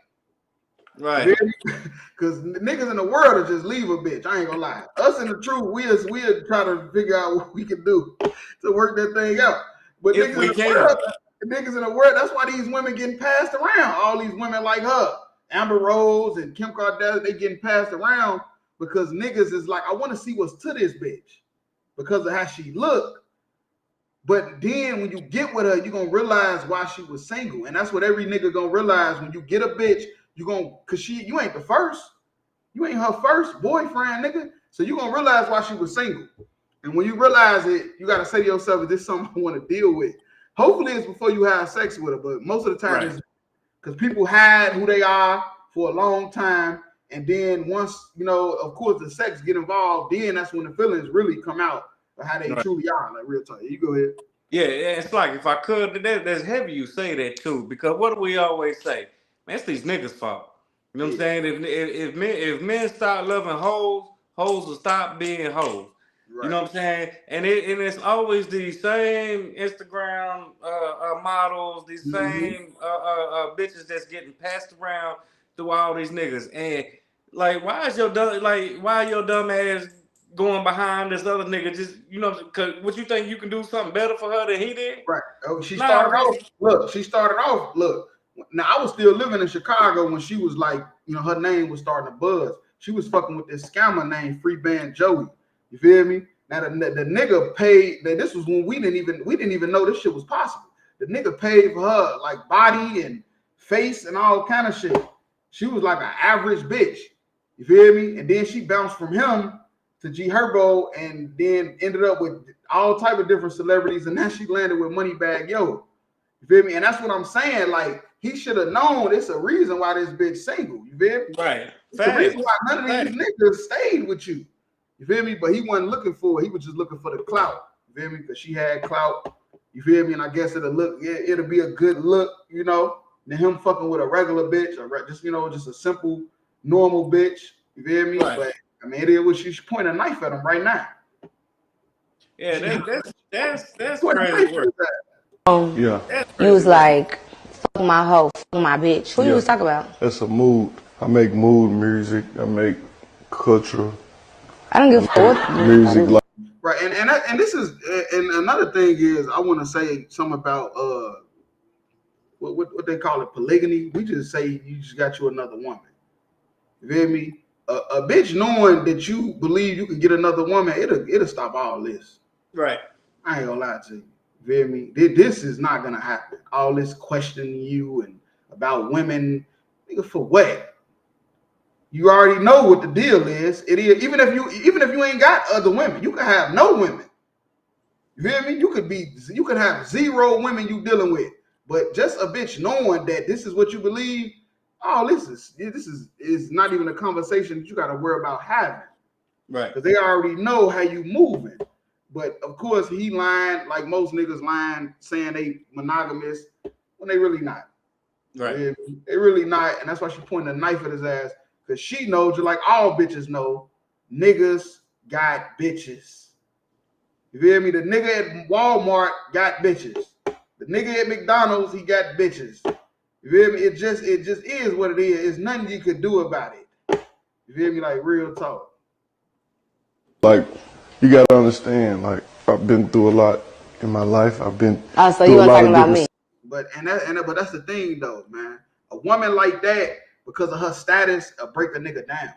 Right. Because niggas in the world will just leave a bitch. I ain't gonna lie. Us in the truth, we'll try to figure out what we can do to work that thing out. But niggas in the world, that's why these women getting passed around. All these women like her, Amber Rose and Kim Kardashian, they getting passed around because niggas is like, I want to see what's to this bitch because of how she look. But then when you get with her, you're gonna realize why she was single. And that's what every nigga gonna realize when you get a bitch, cause you ain't the first. You ain't her first boyfriend, nigga. So you gonna realize why she was single. And when you realize it, you gotta say to yourself, is this something I want to deal with? Hopefully it's before you have sex with her, but most of the time it's because people hide who they are for a long time. And then once, of course, the sex get involved, then that's when the feelings really come out of how they truly are, like real talk. You go ahead. Yeah, it's like, if I could, that's heavy you say that too, because what do we always say? Man, it's these niggas' fault. You know what I'm saying? If men start loving hoes, hoes will stop being hoes. You know what I'm saying? And it's always these same Instagram models, these same bitches that's getting passed around through all these niggas. And like, why your dumb ass going behind this other nigga? Just, cause what you think you can do something better for her than he did? Right. Oh, she started off. Look, now I was still living in Chicago when she was like, her name was starting to buzz. She was fucking with this scammer named Free Band Joey. You feel me? Now the nigga paid. This was when we didn't even know this shit was possible. The nigga paid for her like body and face and all kind of shit. She was like an average bitch. You feel me? And then she bounced from him to G Herbo and then ended up with all type of different celebrities. And now she landed with Moneybagg Yo. You feel me? And that's what I'm saying. Like, he should have known it's a reason why this bitch single. You feel me? Right. It's the reason why none of these niggas stayed with you. You feel me? But he wasn't looking for it. He was just looking for the clout. You feel me? Because she had clout. You feel me? And I guess it'll be a good look, than him fucking with a regular bitch, or just a simple, normal bitch. You feel me? Right. But I mean, it is what she's pointing a knife at him right now. Yeah, that's crazy work. Yeah. You was like, fuck my hoe, fuck my bitch. Who you was talking about? That's a mood. I make mood music. I make culture. I don't give a fuck. Music like right, and this is and another thing is I want to say something about what they call it, polygamy. We just say you just got you another woman. You feel me? A bitch knowing that you believe you can get another woman, it'll stop all this. Right. I ain't gonna lie to you. You feel me? This is not gonna happen. All this questioning you and about women, nigga, for what? You already know what the deal is. It is even if you ain't got other women, you can have no women. You feel me? You could have 0 women you dealing with, but just a bitch knowing that this is what you believe. Oh, this is not even a conversation that you got to worry about having, right? Because they already know how you moving. But of course, he lying like most niggas lying, saying they monogamous when they really not. Right? They really not, and that's why she pointing a knife at his ass because she knows, just like all bitches know, niggas got bitches. You feel me? The nigga at Walmart got bitches. The nigga at McDonald's, he got bitches. You feel me? It just is what it is. There's nothing you could do about it. You feel me? Like real talk. Like, you gotta understand, like, I've been through a lot in my life. I've been So through you a weren't lot talking of about different me. But that's the thing though, man. A woman like that, because of her status, will break a nigga down.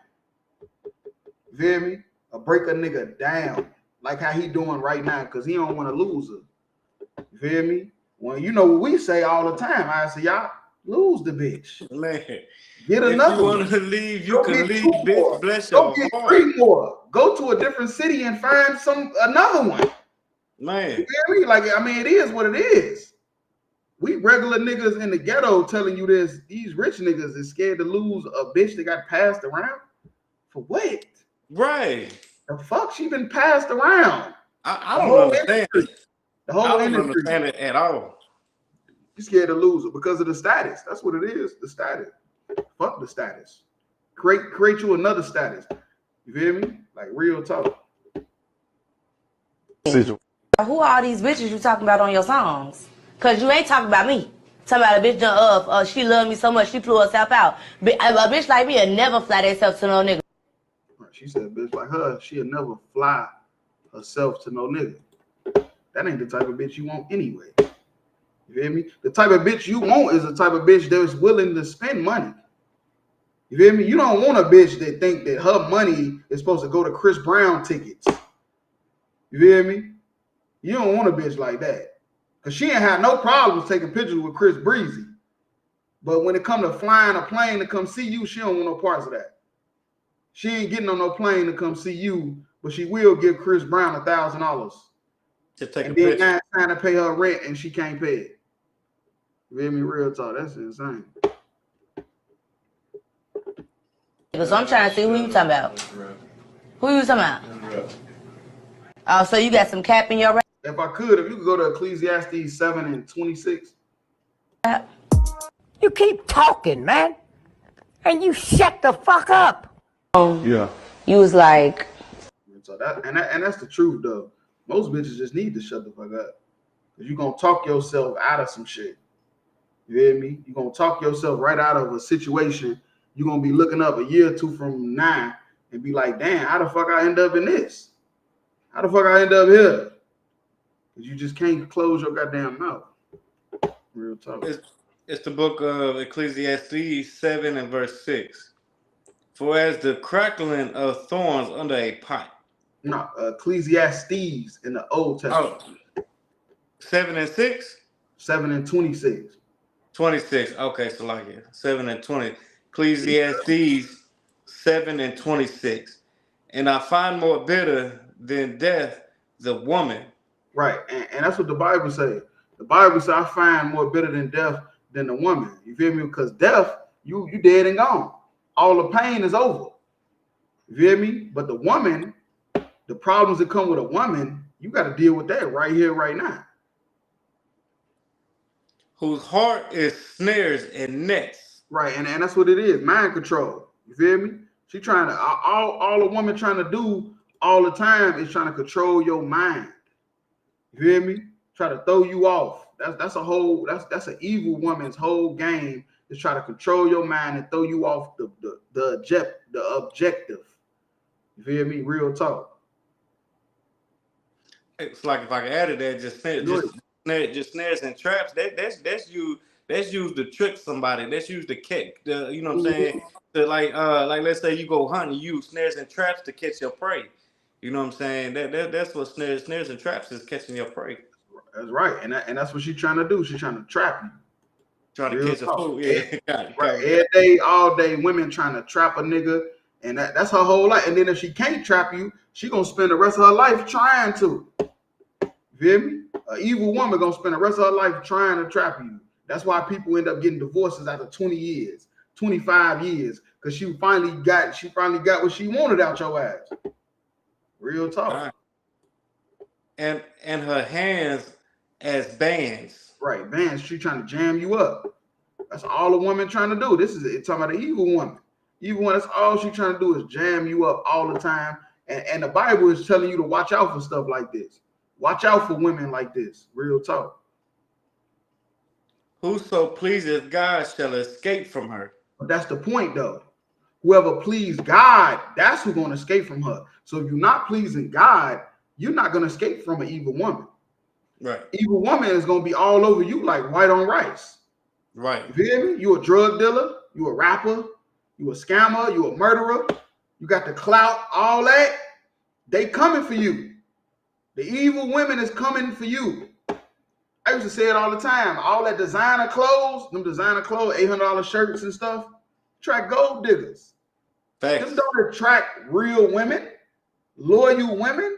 You feel me? Will break a nigga down. Like how he doing right now, because he don't want to lose her. You feel me? Well, you know what we say all the time. I say, y'all lose the bitch. Man, get if another you want one. to leave, you Go can get leave, 2 bitch. more. Bless Go your get heart. 3 more. Go to a different city and find another one. Man, you feel me? Like, I mean, it is what it is. We regular niggas in the ghetto telling you this. These rich niggas is scared to lose a bitch that got passed around. For what? Right. The fuck she been passed around? I don't understand it. The whole I don't industry. understand it at all. You scared to lose her because of the status. That's what it is. The status. Fuck the status. Create you another status. You feel me? Like real talk. Who are all these bitches you talking about on your songs? Cause you ain't talking about me. Talking about a bitch done she loved me so much she flew herself out. A bitch like me will never fly herself to no nigga. She said a bitch like her, she'll never fly herself to no nigga. That ain't the type of bitch you want anyway. You feel me? The type of bitch you want is the type of bitch that's willing to spend money. You feel me? You don't want a bitch that think that her money is supposed to go to Chris Brown tickets. You feel me? You don't want a bitch like that. Because she ain't had no problems taking pictures with Chris Breezy. But when it comes to flying a plane to come see you, she don't want no parts of that. She ain't getting on no plane to come see you, but she will give Chris Brown $1,000. To take and a then picture. now it's trying to pay her rent and she can't pay it. You feel me? Real talk. That's insane. So I'm trying to see who you talking about. Who you talking about? Oh, so you got some cap in your rap? If I could, if you could go to Ecclesiastes 7:26. You keep talking, man. And you shut the fuck up. Yeah. You was like, So that's the truth though. Most bitches just need to shut the fuck up. Cause you're gonna talk yourself out of some shit. You hear me? You're gonna talk yourself right out of a situation. You're gonna be looking up a year or 2 from now and be like, damn, how the fuck I end up in this? How the fuck I end up here? Cause you just can't close your goddamn mouth. Real talk. It's the book of Ecclesiastes 7 and verse 6. For as the crackling of thorns under a pot. No, Ecclesiastes in the Old Testament. Oh, 7 and 6? 7 and 26. 26. Okay, so like it. 7 and 20. Ecclesiastes 7 and 26. And I find more bitter than death the woman. Right, and that's what the Bible says. The Bible says I find more bitter than death than the woman. You feel me? Because death, you dead and gone. All the pain is over. You feel me? But the woman, the problems that come with a woman, you got to deal with that right here, right now. Whose heart is snares and nets. Right, and that's what it is, mind control. You feel me? She trying to, all a woman trying to do all the time is trying to control your mind. You feel me? Try to throw you off. That's an evil woman's whole game is try to control your mind and throw you off the objective. You feel me? Real talk. It's like if I could add it there, just snares and traps. That's you That's used to trick somebody. That's used to catch. You know what I'm saying? To like let's say you go hunting, you use snares and traps to catch your prey. You know what I'm saying? That's what snares and traps is, catching your prey. That's right, and that's what she's trying to do. She's trying to trap you. Trying to catch a food, yeah. Right, every day, all day, women trying to trap a nigga, and that's her whole life. And then if she can't trap you, she gonna spend the rest of her life trying to. You feel me? An evil woman gonna spend the rest of her life trying to trap you. That's why people end up getting divorces after 20 years, 25 years, because she finally got what she wanted out your ass. Real talk. Right. And her hands as bands. Right, bands. She trying to jam you up. That's all a woman trying to do. This is it. Talking about an evil woman. Evil one. That's all she trying to do is jam you up all the time. And the Bible is telling you to watch out for stuff like this. Watch out for women like this. Real talk. Whoso pleases God shall escape from her. But that's the point, though. Whoever pleased God, that's who's going to escape from her. So if you're not pleasing God, you're not going to escape from an evil woman. Right. Evil woman is going to be all over you like white on rice. Right. You feel me? You a drug dealer, you a rapper, you a scammer, you a murderer, you got the clout, all that. They coming for you. The evil women is coming for you. I used to say it all the time. All that designer clothes, them designer clothes, $800 shirts and stuff, attract gold diggers. Thanks. Them don't attract real women, loyal women.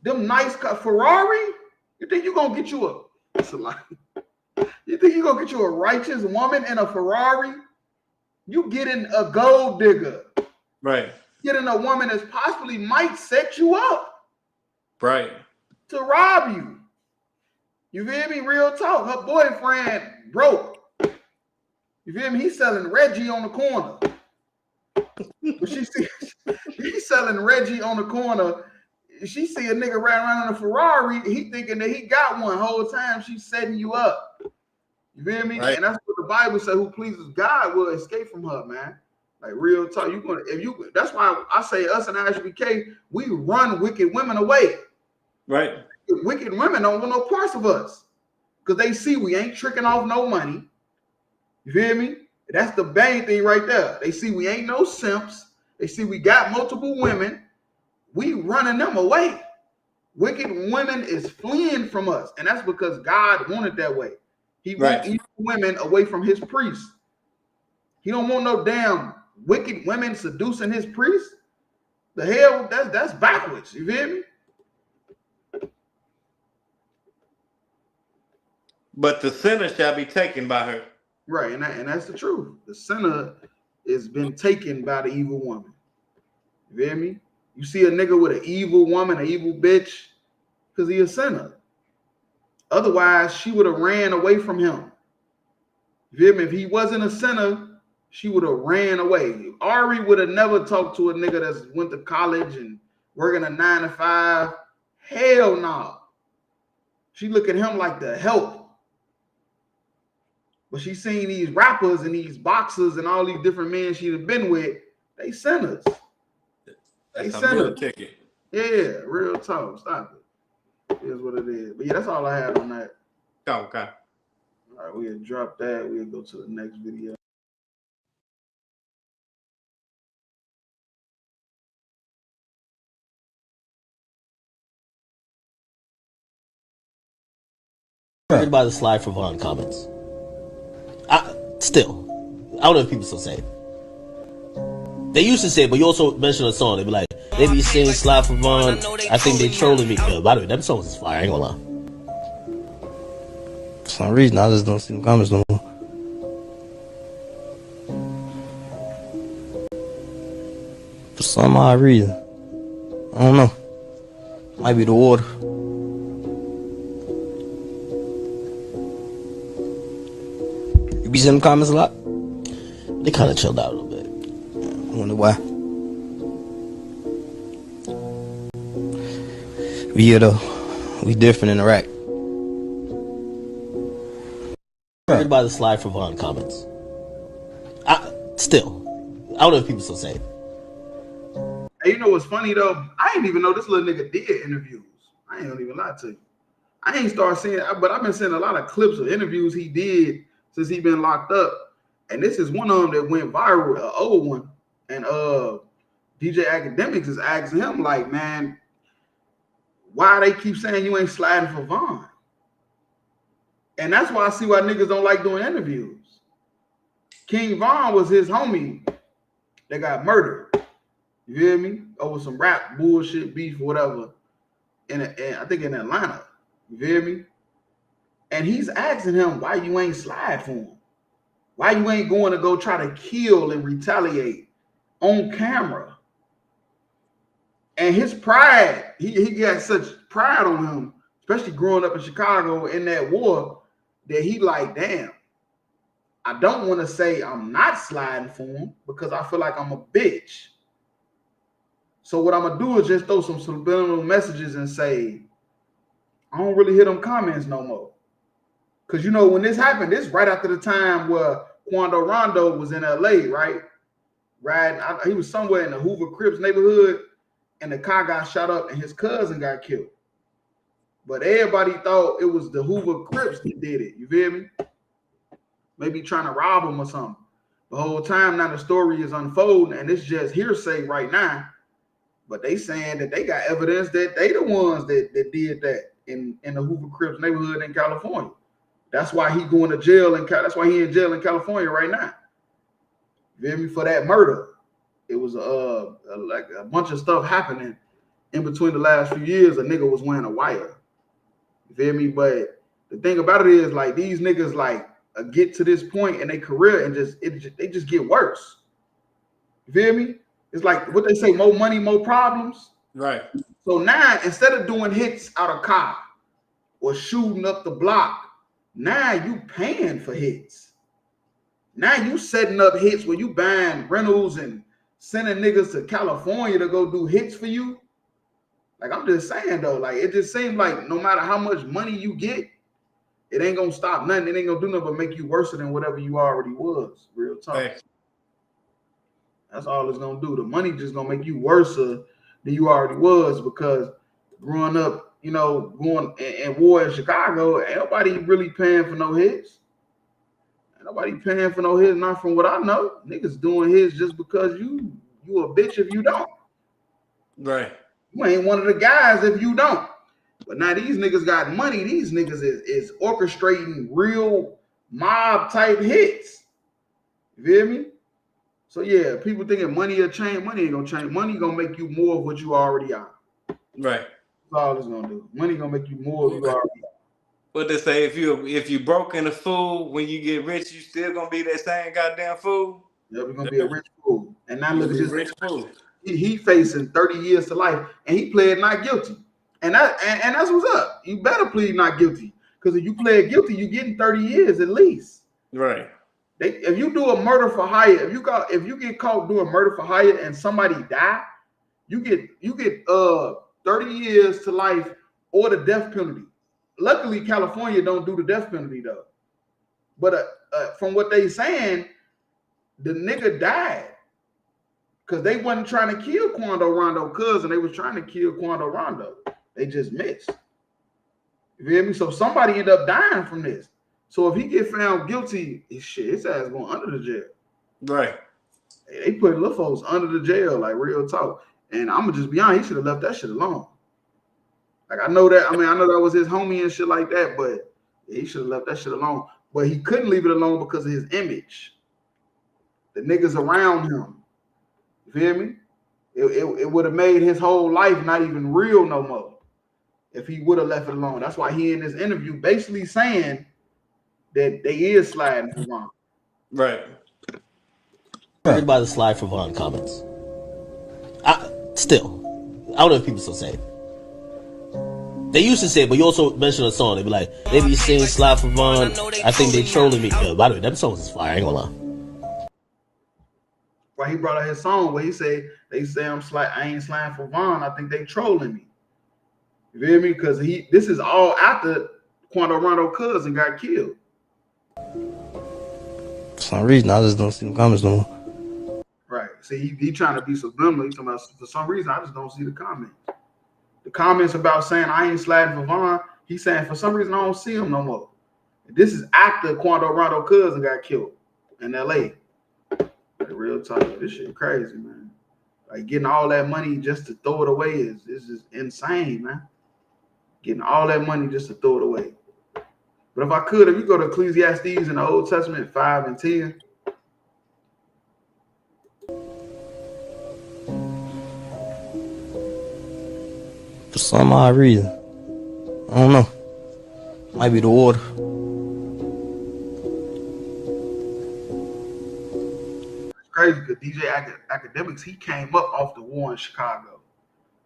Them nice Ferrari. You think you're gonna get you a? That's a lie. You think you're gonna get you a righteous woman in a Ferrari? You getting a gold digger. Right. Getting a woman that possibly might set you up. Right. To rob you. You feel me? Real talk. Her boyfriend broke. You feel me? He's selling Reggie on the corner. But he's selling Reggie on the corner. She see a nigga riding around in a Ferrari. He thinking that he got one. Whole time she's setting you up. You feel me? Right. And that's what the Bible said. Who pleases God will escape from her, man. Like real talk. That's why I say us and ISBK, we run wicked women away. Right. Wicked women don't want no parts of us. Because they see we ain't tricking off no money. You feel me? That's the main thing right there. They see we ain't no simps. They see we got multiple women. We running them away. Wicked women is fleeing from us. And that's because God wanted that way. He wants evil women away from his priests. He don't want no damn wicked women seducing his priests. The hell, that's backwards. You feel me? But the sinner shall be taken by her. Right, and that's the truth. The sinner has been taken by the evil woman. You feel me? You see a nigga with an evil woman, an evil bitch, because he a sinner. Otherwise, she would have ran away from him. You feel me? If he wasn't a sinner, she would have ran away. Ari would have never talked to a nigga that's went to college and working a 9 to 5. Hell no. She look at him like the help. But she seen these rappers and these boxers and all these different men she'd been with. They sinners. They sinners. Yeah, real talk. Stop it. Here's what it is. But yeah, that's all I had on that. Okay. All right, we'll drop that. We'll go to the next video. Everybody slide for Vaughn comments. I don't know if people still say it. They used to say it, but you also mentioned a song. They be like, they be saying slide for Vaughn. I think they trolling me. Yo, by the way, them songs is fire. I ain't gonna lie. For some reason, I just don't see the comments no more. For some odd reason. I don't know. Might be the water. You be seeing them comments a lot? They kind of chilled out a little bit. I wonder why. We here though. We different in Iraq. Everybody slide for Vaughn comments. I don't know if people still say it. Hey, you know what's funny though? I didn't even know this little nigga did interviews. I ain't gonna even lie to you. I ain't started seeing, but I've been seeing a lot of clips of interviews he did since he been locked up. And this is one of them that went viral, an old one. And DJ Academics is asking him, like, man, why they keep saying you ain't sliding for Von? And that's why I see why niggas don't like doing interviews. King Von was his homie that got murdered. You hear me? Over some rap bullshit, beef, whatever. I think in Atlanta. You hear me? And he's asking him why you ain't slide for him. Why you ain't going to go try to kill and retaliate on camera? And his pride, he got such pride on him, especially growing up in Chicago in that war, that he like, damn, I don't want to say I'm not sliding for him because I feel like I'm a bitch. So what I'm going to do is just throw some subliminal messages and say, I don't really hear them comments no more. Because, you know, when this happened, this right after the time where Quando Rondo was in LA, right? He was somewhere in the Hoover Crips neighborhood, and the car got shot up and his cousin got killed. But everybody thought it was the Hoover Crips that did it. You feel me? Maybe trying to rob him or something. The whole time now the story is unfolding, and it's just hearsay right now. But they saying that they got evidence that they the ones that did that in the Hoover Crips neighborhood in California. That's why he going to jail that's why he in jail in California right now. You feel me? For that murder. It was like a bunch of stuff happening in between the last few years. A nigga was wearing a wire. You feel me? But the thing about it is, like, these niggas like get to this point in their career and they just get worse. You feel me? It's like what they say, more money, more problems. Right. So now instead of doing hits out of car or shooting up the block, now you paying for hits. Now you setting up hits where you buying rentals and sending niggas to California to go do hits for you. Like, I'm just saying though, like, it just seems like no matter how much money you get, it ain't gonna stop nothing. It ain't gonna do nothing but make you worse than whatever you already was. Real talk. Right. That's all it's gonna do. The money just gonna make you worse than you already was, because growing up, you know, going in war in Chicago, ain't nobody really paying for no hits. Ain't nobody paying for no hits, not from what I know. Niggas doing hits just because you a bitch if you don't. Right. You ain't one of the guys if you don't. But now these niggas got money. These niggas is orchestrating real mob type hits. You feel me? So yeah, people thinking money will change. Money ain't gonna change. Money gonna make you more of what you already are. Right. That's all it's gonna do. Money gonna make you more of what you already are. What they say, if you broke and a fool, when you get rich, you still gonna be that same goddamn fool. Yeah, we're gonna be a rich fool. And now look at this rich fool. He facing 30 years to life, and he pled not guilty. And that's what's up. You better plead not guilty, because if you plead guilty, you're getting 30 years at least. Right. If you do a murder for hire, if you get caught doing murder for hire and somebody die, you get 30 years to life or the death penalty. Luckily, California don't do the death penalty though. But from what they saying, the nigga died because they wasn't trying to kill Quando Rondo cousin. They was trying to kill Quando Rondo. They just missed. You feel me? So somebody ended up dying from this. So if he get found guilty, his ass going under the jail. Right. They put little folks under the jail, like, real talk. And I'm gonna just be honest, he should have left that shit alone. Like, I know that was his homie and shit like that, but he should have left that shit alone. But he couldn't leave it alone because of his image. The niggas around him. You feel me? It would have made his whole life not even real no more if he would have left it alone. That's why he in this interview basically saying that they is sliding for Von. Right. Everybody slide for Von comments. I don't know if people still say it. They used to say it, but you also mentioned a song. They be like, they be saying slide for Von. I think they trolling me. Yo, by the way, that song is fire. I ain't gonna lie. Why he brought out his song where he say they say I ain't sliding for Von. I think they trolling me. You feel me? Because this is all after Quando Rondo cousin got killed. For some reason, I just don't see the comments no more. Right. See, he trying to be subliminal. He's talking about, for some reason, I just don't see the comments. The comments about saying I ain't sliding for Von, he's saying for some reason I don't see him no more. This is after Quando Rondo cousin got killed in L.A. Like, real talk, this shit crazy, man. Like getting all that money just to throw it away is just insane, man. Getting all that money just to throw it away. But if I could, if you go to Ecclesiastes in the Old Testament 5 and 10. For some odd reason. I don't know. Might be the water. It's crazy because DJ Academics, he came up off the war in Chicago.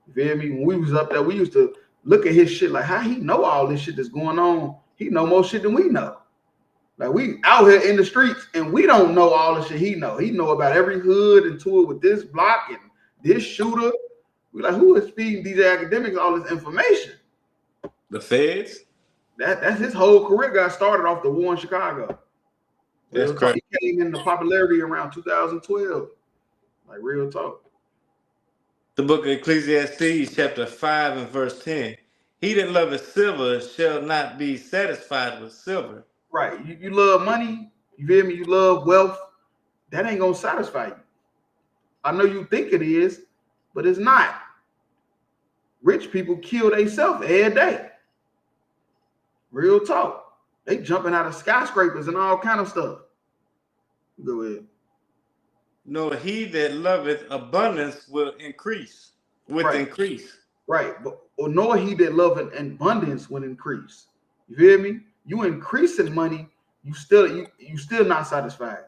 You feel me? When we was up there, we used to look at his shit like, how he know all this shit that's going on? He know more shit than we know. Like, we out here in the streets and we don't know all the shit he know. He know about every hood and tour with this block and this shooter. We like, who is feeding DJ Academics all this information? The feds? That's his whole career got started off the war in Chicago. That's crazy. He came into popularity around 2012. Like, real talk. The book of Ecclesiastes, chapter 5 and verse 10. He that loveth silver shall not be satisfied with silver. Right. You love money, you feel me? You love wealth. That ain't gonna satisfy you. I know you think it is, but it's not. Rich people kill themselves every day. Real talk. They jumping out of skyscrapers and all kind of stuff. Go ahead. No, he that loveth abundance will increase. Increase. Right. But or nor he that loveth abundance will increase. You feel me? You increasing money, you still not satisfied.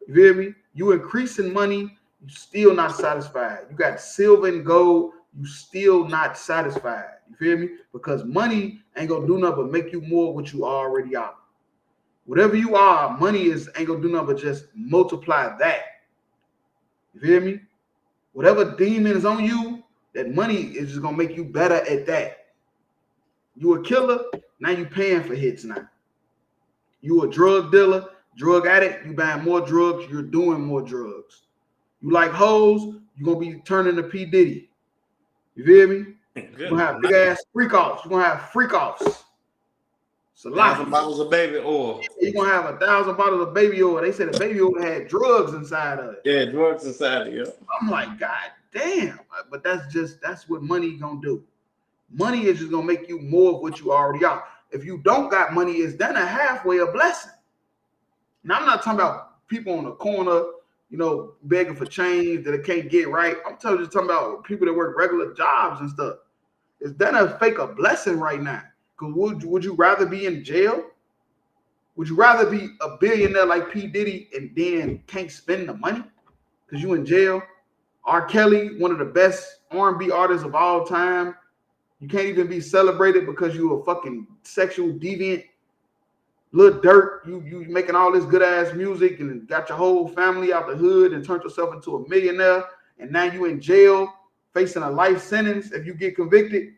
You feel me? You increasing money, you still not satisfied. You got silver and gold, you still not satisfied. You feel me? Because money ain't gonna do nothing but make you more what you already are. Whatever you are, money ain't gonna do nothing but just multiply that. You feel me? Whatever demon is on you, that money is just gonna make you better at that. You a killer, now you paying for hits now. You a drug dealer, drug addict, you buying more drugs, you're doing more drugs. You like hoes, you're gonna be turning to P. Diddy. You feel me? You're gonna have big ass freak offs. You're gonna have freak offs. It's a lot. 1,000 bottles of baby oil. You're gonna have 1,000 bottles of baby oil. They said the baby oil had drugs inside of it. Yeah, drugs inside of it. I'm like, God damn. But that's what money gonna do. Money is just gonna make you more of what you already are. If you don't got money, it's then a halfway a blessing. Now I'm not talking about people on the corner, you know, begging for change that they can't get right. I'm talking about people that work regular jobs and stuff. Is that a fake a blessing right now? Because would you rather be in jail? Would you rather be a billionaire like P. Diddy and then can't spend the money because you in jail? R. Kelly, one of the best R&B artists of all time. You can't even be celebrated because you a fucking sexual deviant. Lil Durk, you making all this good ass music and got your whole family out the hood and turned yourself into a millionaire, and now you in jail facing a life sentence if you get convicted.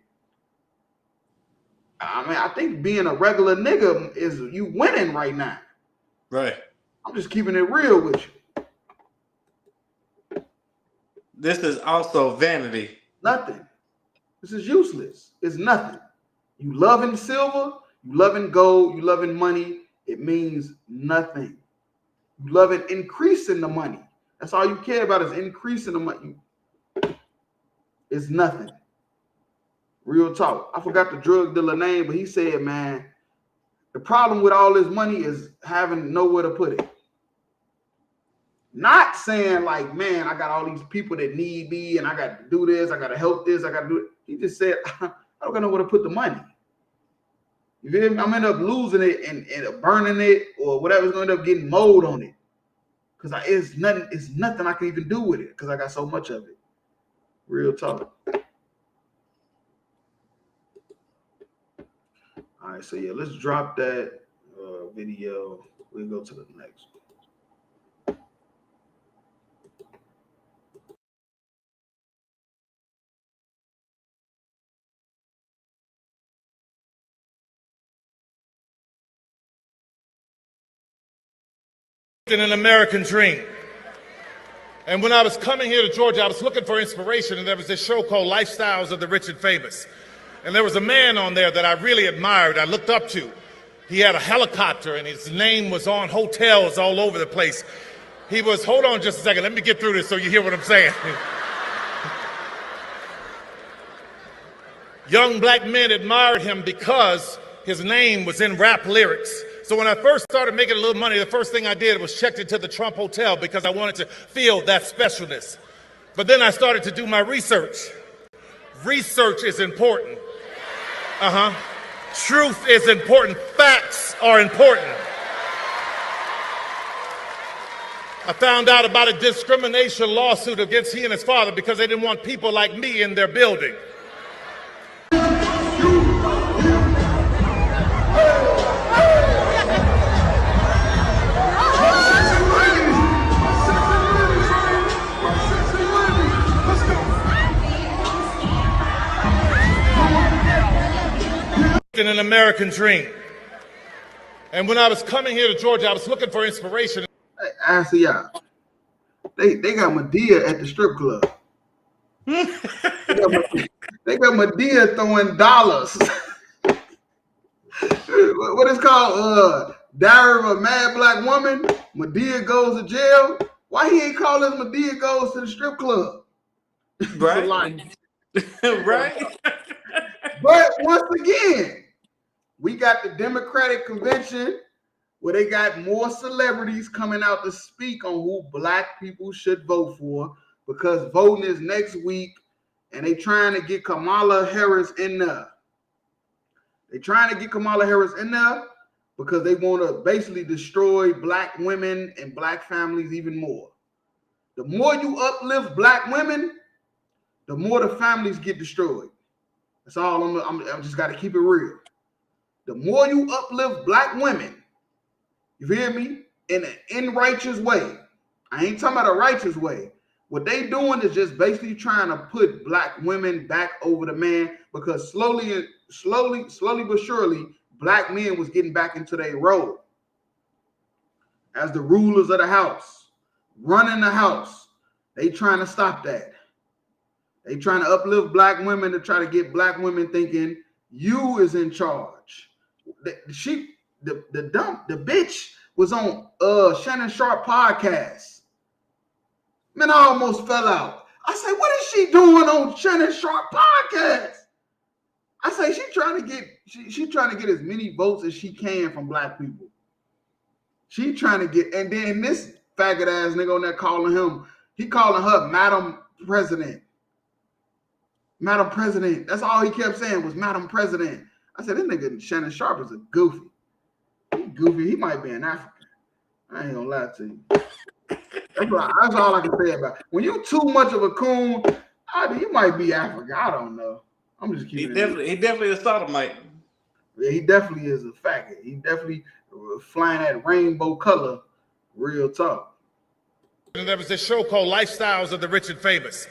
I mean, I think being a regular nigga is you winning right now. Right. I'm just keeping it real with you. This is also vanity. Nothing. This is useless. It's nothing. You loving silver, you loving gold, you loving money, it means nothing. You loving increasing the money. That's all you care about is increasing the money. It's nothing. Real talk. I forgot the drug dealer name, but he said, man, the problem with all this money is having nowhere to put it. Not saying like, man, I got all these people that need me and I got to do this, I got to help this, I got to do it. He just said, I don't got nowhere to put the money. You feel me? I'm end up losing it and burning it or whatever's going to end up getting mold on it. Because it's nothing I can even do with it because I got so much of it. Real talk. All right, so yeah, let's drop that video. We'll go to the next one. An American dream. And when I was coming here to Georgia, I was looking for inspiration, and there was this show called Lifestyles of the Rich and Famous. And there was a man on there that I really admired, I looked up to. He had a helicopter, and his name was on hotels all over the place. He was, hold on just a second, let me get through this so you hear what I'm saying. Young black men admired him because his name was in rap lyrics. So when I first started making a little money, the first thing I did was checked into the Trump Hotel because I wanted to feel that specialness. But then I started to do my research. Research is important. Truth is important. Facts are important. I found out about a discrimination lawsuit against he and his father because they didn't want people like me in their building. An American dream. And when I was coming here to Georgia, I was looking for inspiration. Hey, I see y'all. They got Madea at the strip club. They got Madea throwing dollars. What is called? Diary of a Mad Black Woman. Madea goes to jail. Why he ain't call this Madea goes to the strip club? Right. Right. But once again, we got the Democratic convention where they got more celebrities coming out to speak on who black people should vote for, because voting is next week and they trying to get Kamala Harris in there. They trying to get Kamala Harris in there because they want to basically destroy black women and black families even more. The more you uplift black women, the more the families get destroyed. That's all. I'm just got to keep it real. The more you uplift black women, you hear me, in an righteous way. I ain't talking about a righteous way. What they doing is just basically trying to put black women back over the man, because slowly but surely, black men was getting back into their role as the rulers of the house, running the house. They trying to stop that. They trying to uplift black women to try to get black women thinking you is in charge. The bitch was on Shannon Sharp podcast. Man, I almost fell out. I say, what is she doing on Shannon Sharp podcast? I say she trying to get as many votes as she can from black people. She trying to get, and then this faggot ass nigga on there calling her Madam President. Madam President. That's all he kept saying was Madam President. I said, this nigga Shannon Sharp is a goofy. He goofy. He might be an African. I ain't gonna lie to you. That's all I can say about it. When you too much of a coon, you might be African. I don't know. I'm just keeping it. He definitely a sodomite. Yeah, he definitely is a faggot. He definitely flying that rainbow color. Real talk. And there was this show called Lifestyles of the Rich and Famous.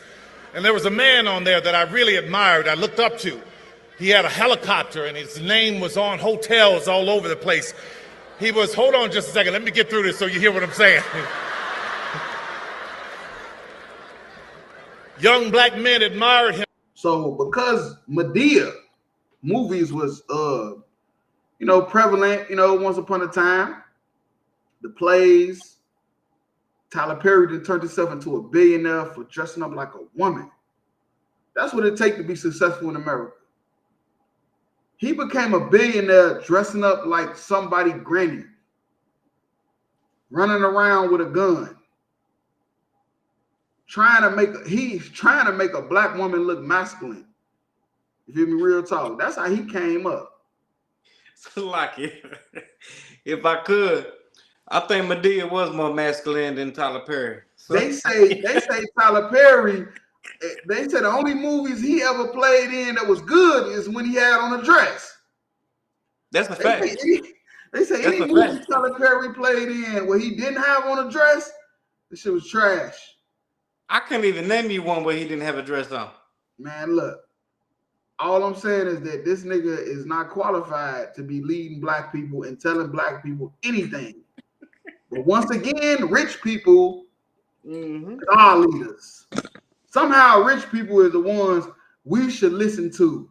And there was a man on there that I really admired, I looked up to. He had a helicopter and his name was on hotels all over the place. He was, hold on just a second, let me get through this so you hear what I'm saying. Young black men admired him. So because Madea movies was prevalent, once upon a time, the plays, Tyler Perry done turned himself into a billionaire for dressing up like a woman. That's what it takes to be successful in America. He became a billionaire dressing up like somebody granny, running around with a gun, he's trying to make a black woman look masculine. You feel me? Real talk. That's how he came up. So like if I could, I think Madea was more masculine than Tyler Perry. So. They say Tyler Perry. They said the only movies he ever played in that was good is when he had on a dress. That's a fact. They say any movie Tyler Perry played in where he didn't have on a dress, this shit was trash. I couldn't even name you one where he didn't have a dress on. Man, look. All I'm saying is that this nigga is not qualified to be leading black people and telling black people anything. But once again, rich people are leaders. Somehow rich people is the ones we should listen to.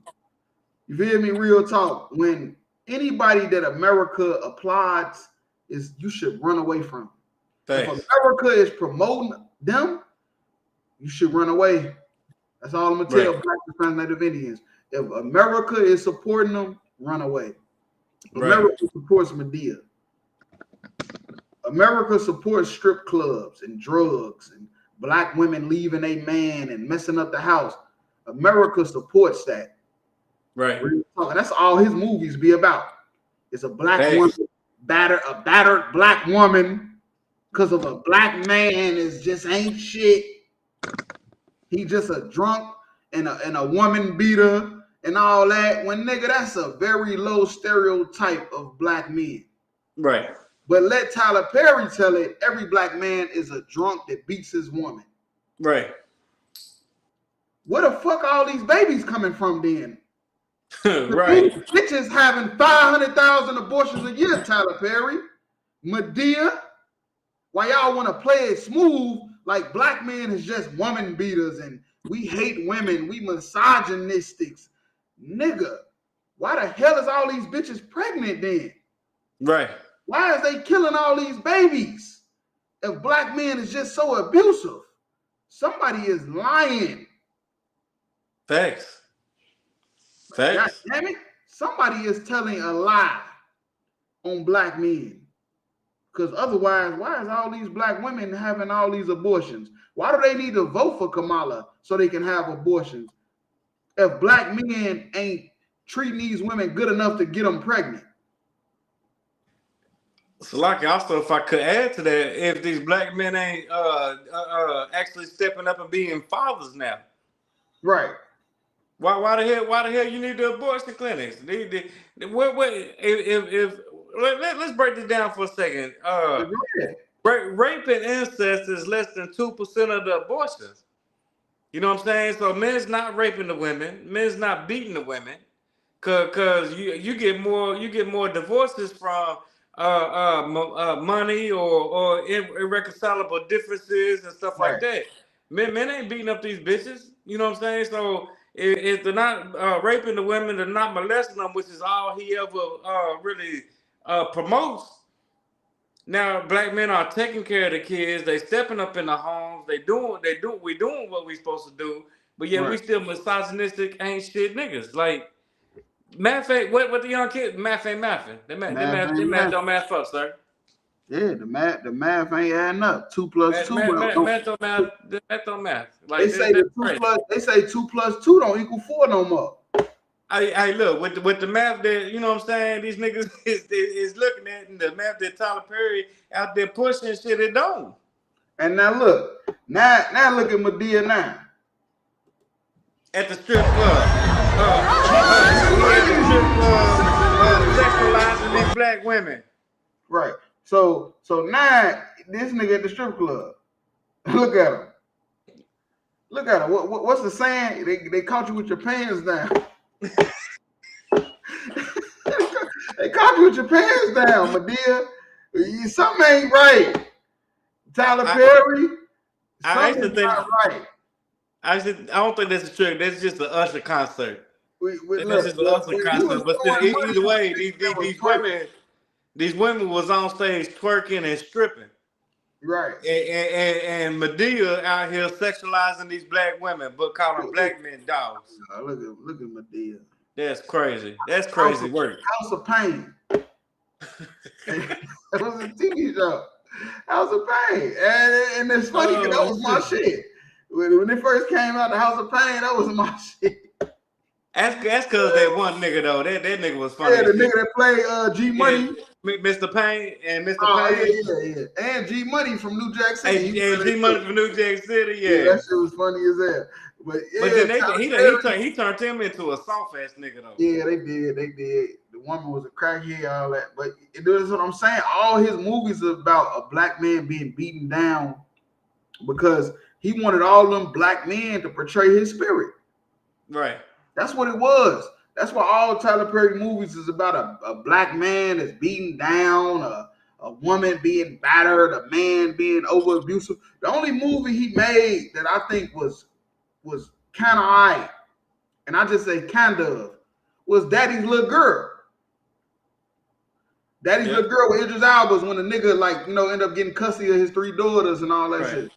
You feel me? Real talk. When, anybody that America applauds is you should run away from. Thanks. If America is promoting them, you should run away. That's all I'm gonna tell Black and Native Indians. If America is supporting them, run away. America supports Medea. America supports strip clubs and drugs and Black women leaving a man and messing up the house. America supports that. Right. That's all his movies be about. It's a Black woman, a battered Black woman because of a Black man is just ain't shit. He just a drunk and a woman beater and all that. When nigga, that's a very low stereotype of Black men. Right. But let Tyler Perry tell it, every Black man is a drunk that beats his woman. Right. Where the fuck all these babies coming from then? Right. Bitches having 500,000 abortions a year, Tyler Perry. Medea. Why y'all want to play it smooth like Black men is just woman beaters and we hate women, we misogynistics. Nigga, why the hell is all these bitches pregnant then? Right. Why is they killing all these babies? If Black men is just so abusive, somebody is lying. Facts. God damn it. Somebody is telling a lie on Black men. Because otherwise, why is all these Black women having all these abortions? Why do they need to vote for Kamala so they can have abortions? If Black men ain't treating these women good enough to get them pregnant. So, like, also, if I could add to that, if these Black men ain't actually stepping up and being fathers now, right? Why the hell you need the abortion clinics? Let's break this down for a second. Rape and incest is less than 2% of the abortions. You know what I'm saying? So men's not raping the women, men's not beating the women, cause you get more divorces from money or irreconcilable differences and stuff like that. Men ain't beating up these bitches. You know what I'm saying? So if they're not raping the women, they're not molesting them, which is all he ever really promotes. Now Black men are taking care of the kids. They stepping up in the homes. We doing what we supposed to do. But yet we still misogynistic, ain't shit niggas. Like math ain't what the young kids math ain't mathing. The math don't math up, sir. Yeah, the math ain't adding up. 2 plus 2. Math don't math. Like they say 2 plus 2 don't equal 4 no more. Hey, look, with the math that, you know what I'm saying, these niggas is looking at, and the math that Tyler Perry out there pushing shit, it don't. And now look, now look at Medea now. At the strip club. At the strip club, sexualizing these Black women. Right. So now this nigga at the strip club. Look at him. Look at him. What's the saying? They caught you with your pants down. They caught you with your pants down, Medea. Something ain't right. Tyler Perry. Something's not right. I don't think that's a trick. That's just an Usher concert. That's just an Usher concert. But still, either way, these women was on stage twerking and stripping. Right. And Medea out here sexualizing these Black women, but calling Black men dogs. Look at Medea. That's crazy. That's crazy work. House of Pain. That was a TV show. House of Pain. And it's funny because that was my shit. When it first came out, the House of Pain, that was my shit. That's because that one nigga though. That nigga was funny. Yeah, the nigga that played G Money. Mr. Payne and Mr. Payne. Yeah. And G Money from New Jack City. And G Money from New Jack City, yeah. That shit was funny as hell. But then he turned him into a soft ass nigga though. Yeah, they did. The woman was a crackhead, all that. But that's what I'm saying. All his movies are about a Black man being beaten down because he wanted all them Black men to portray his spirit. Right. That's what it was. That's why all Tyler Perry movies is about a Black man that's beaten down, a woman being battered, a man being over abusive. The only movie he made that I think was kind of alright, and I just say kind of, was Daddy's Little Girl. Daddy's Little Girl with Idris Elba's when the nigga like end up getting custody of his 3 daughters and all that shit.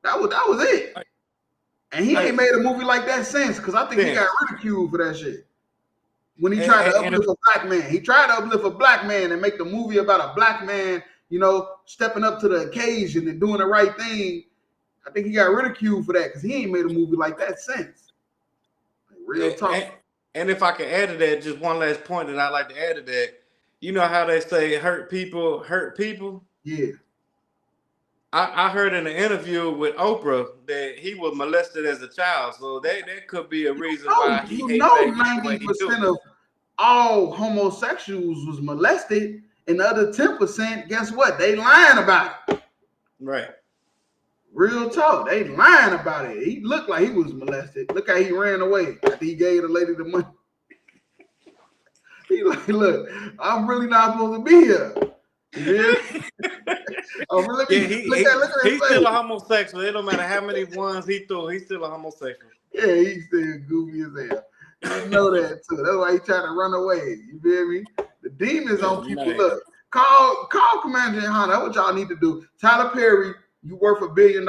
That was it. And he ain't made a movie like that since, because I think he got ridiculed for that shit. When he tried to uplift a black man. He tried to uplift a black man and make the movie about a black man, stepping up to the occasion and doing the right thing. I think he got ridiculed for that because he ain't made a movie like that since. Like, real talk. And if I can add to that, just one last point that I like to add to that. You know how they say hurt people hurt people? Yeah. I heard in an interview with Oprah that he was molested as a child, so that could be a reason why he hates 90% of all homosexuals was molested, and the other 10%, guess what? They lying about it. Right. Real talk. They lying about it. He looked like he was molested. Look how he ran away after he gave the lady the money. He like, look, I'm really not supposed to be here. Yeah. He's still a homosexual. It don't matter how many ones he threw. He's still a homosexual. Yeah, he's still goofy as hell. I know that too. That's why he's trying to run away. You feel me? The demons on people. Nice. Look, call Commander Hunter. That's what y'all need to do. Tyler Perry, you worth $1 billion.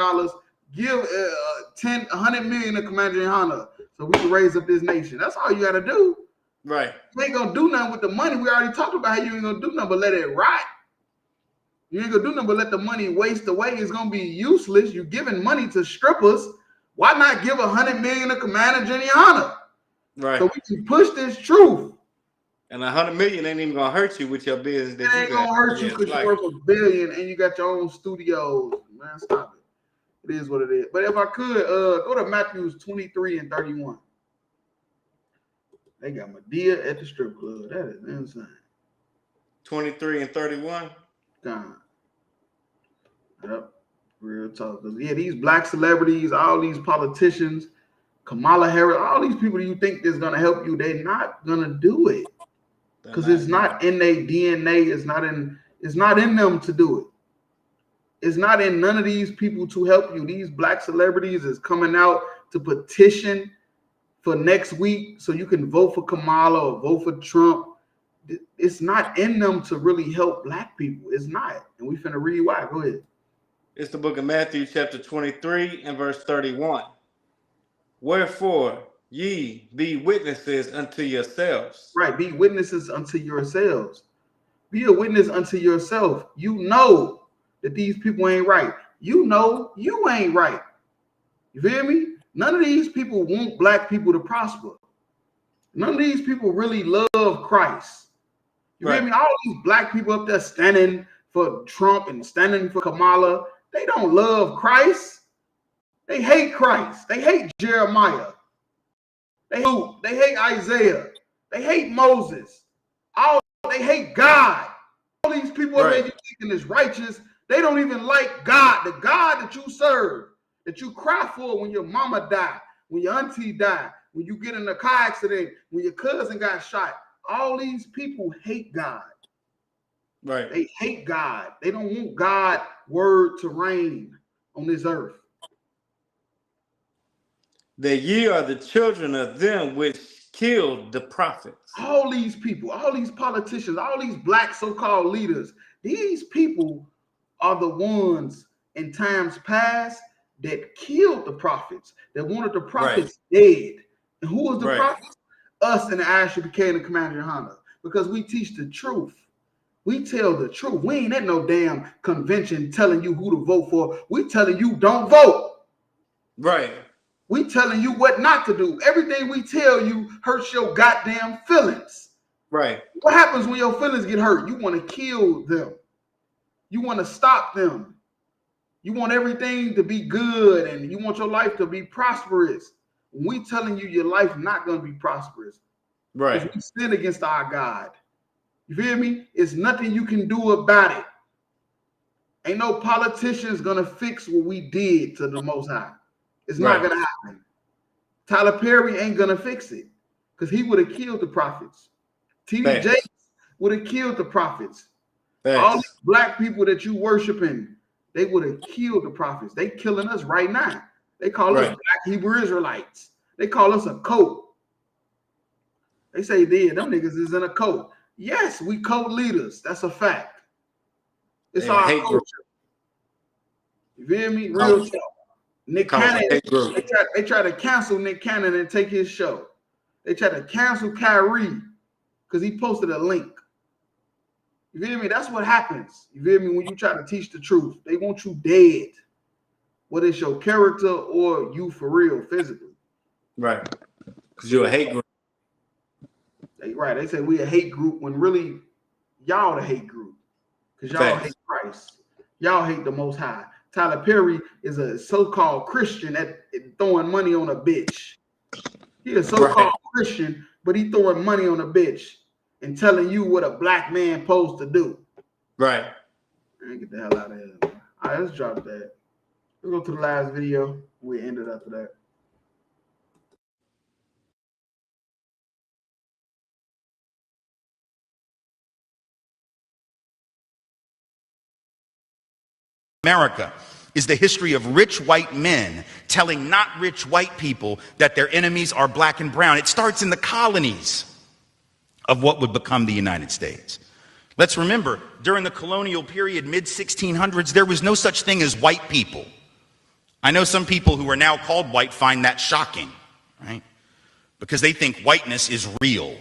Give 100 million to Commander Hunter so we can raise up this nation. That's all you got to do. Right. You ain't gonna do nothing with the money. We already talked about how you ain't gonna do nothing but let it rot. You ain't gonna do nothing but let the money waste away. It's gonna be useless. You're giving money to strippers. Why not give 100 million to Commander Jenny Hunter? Right. So we can push this truth. And 100 million ain't even gonna hurt you with your business. It ain't gonna hurt you because you're worth $1 billion and you got your own studios. Man, stop it. It is what it is. But if I could, go to Matthews 23 and 31. They got Medea at the strip club. That is insane. 23 and 31. God. Yep. Real talk. Yeah, these black celebrities, all these politicians, Kamala Harris, all these people you think is gonna help you, they're not gonna do it. Because it's not in their DNA, it's not in them to do it. It's not in none of these people to help you. These black celebrities is coming out to petition for next week so you can vote for Kamala or vote for Trump. It's not in them to really help black people. It's not. And we finna read why. Go ahead. It's the book of Matthew chapter 23 and verse 31. Wherefore ye be witnesses unto yourselves. Right, be witnesses unto yourselves. Be a witness unto yourself. You know that these people ain't right. You know you ain't right. You feel me? None of these people want black people to prosper. None of these people really love Christ. You feel me? All these black people up there standing for Trump and standing for Kamala, they don't love Christ. They hate Christ. They hate Jeremiah. They hate Isaiah. They hate Moses. They hate God. All these people up there you thinking is righteous, they don't even like God, the God that you serve, that you cry for when your mama died, when your auntie died, when you get in a car accident, when your cousin got shot. All these people hate God. Right. They hate God. They don't want God's word to reign on this earth. That ye are the children of them which killed the prophets. All these people, all these politicians, all these black so-called leaders, these people are the ones in times past that killed the prophets, that wanted the prophets dead. And who was the prophets? Us in the Asher became the Commander Hunter, because we teach the truth. We tell the truth. We ain't at no damn convention telling you who to vote for. We telling you don't vote. Right. We telling you what not to do. Everything we tell you hurts your goddamn feelings. Right. What happens when your feelings get hurt? You want to kill them. You want to stop them. You want everything to be good and you want your life to be prosperous. When we telling you your life not going to be prosperous. Right. Because we sin against our God. You feel me? It's nothing you can do about it. Ain't no politicians going to fix what we did to the Most High. It's not going to happen. Tyler Perry ain't going to fix it because he would have killed the prophets. T.D. Jakes would have killed the prophets. All these black people that you worshiping, they would have killed the prophets. They killing us right now. They call us Black Hebrew Israelites. They call us a cult. They say, them niggas is in a cult. Yes, we cult leaders. That's a fact. It's They a our hate culture. group. You feel me? Real talk. Nick Call it a Cannon, hate group. they try to cancel Nick Cannon and take his show. They try to cancel Kyrie because he posted a link. You feel me? That's what happens. You feel me? When you try to teach the truth, they want you dead. Whether it's your character or you for real, physically. Right. Because you're a hate group. Right. They say we a hate group when really y'all the hate group. Because y'all hate Christ. Y'all hate the Most High. Tyler Perry is a so-called Christian at throwing money on a bitch. He a so-called Christian, but he throwing money on a bitch and telling you what a black man supposed to do. Right. Man, get the hell out of here. Man. All right, let's drop that. Let's go to the last video. We ended after that. America is the history of rich white men telling not rich white people that their enemies are black and brown. It starts in the colonies of what would become the United States. Let's remember, during the colonial period, mid-1600s, there was no such thing as white people. I know some people who are now called white find that shocking, right? Because they think whiteness is real,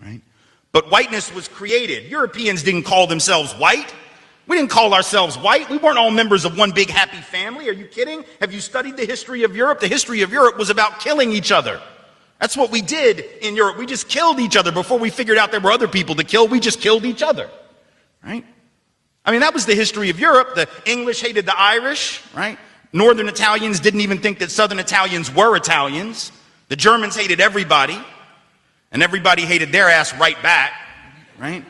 right? But whiteness was created. Europeans didn't call themselves white. We didn't call ourselves white. We weren't all members of one big happy family. Are you kidding? Have you studied the history of Europe? The history of Europe was about killing each other. That's what we did in Europe. We just killed each other before we figured out there were other people to kill. We just killed each other, right? I mean, that was the history of Europe. The English hated the Irish, right? Northern Italians didn't even think that Southern Italians were Italians. The Germans hated everybody, and everybody hated their ass right back, right?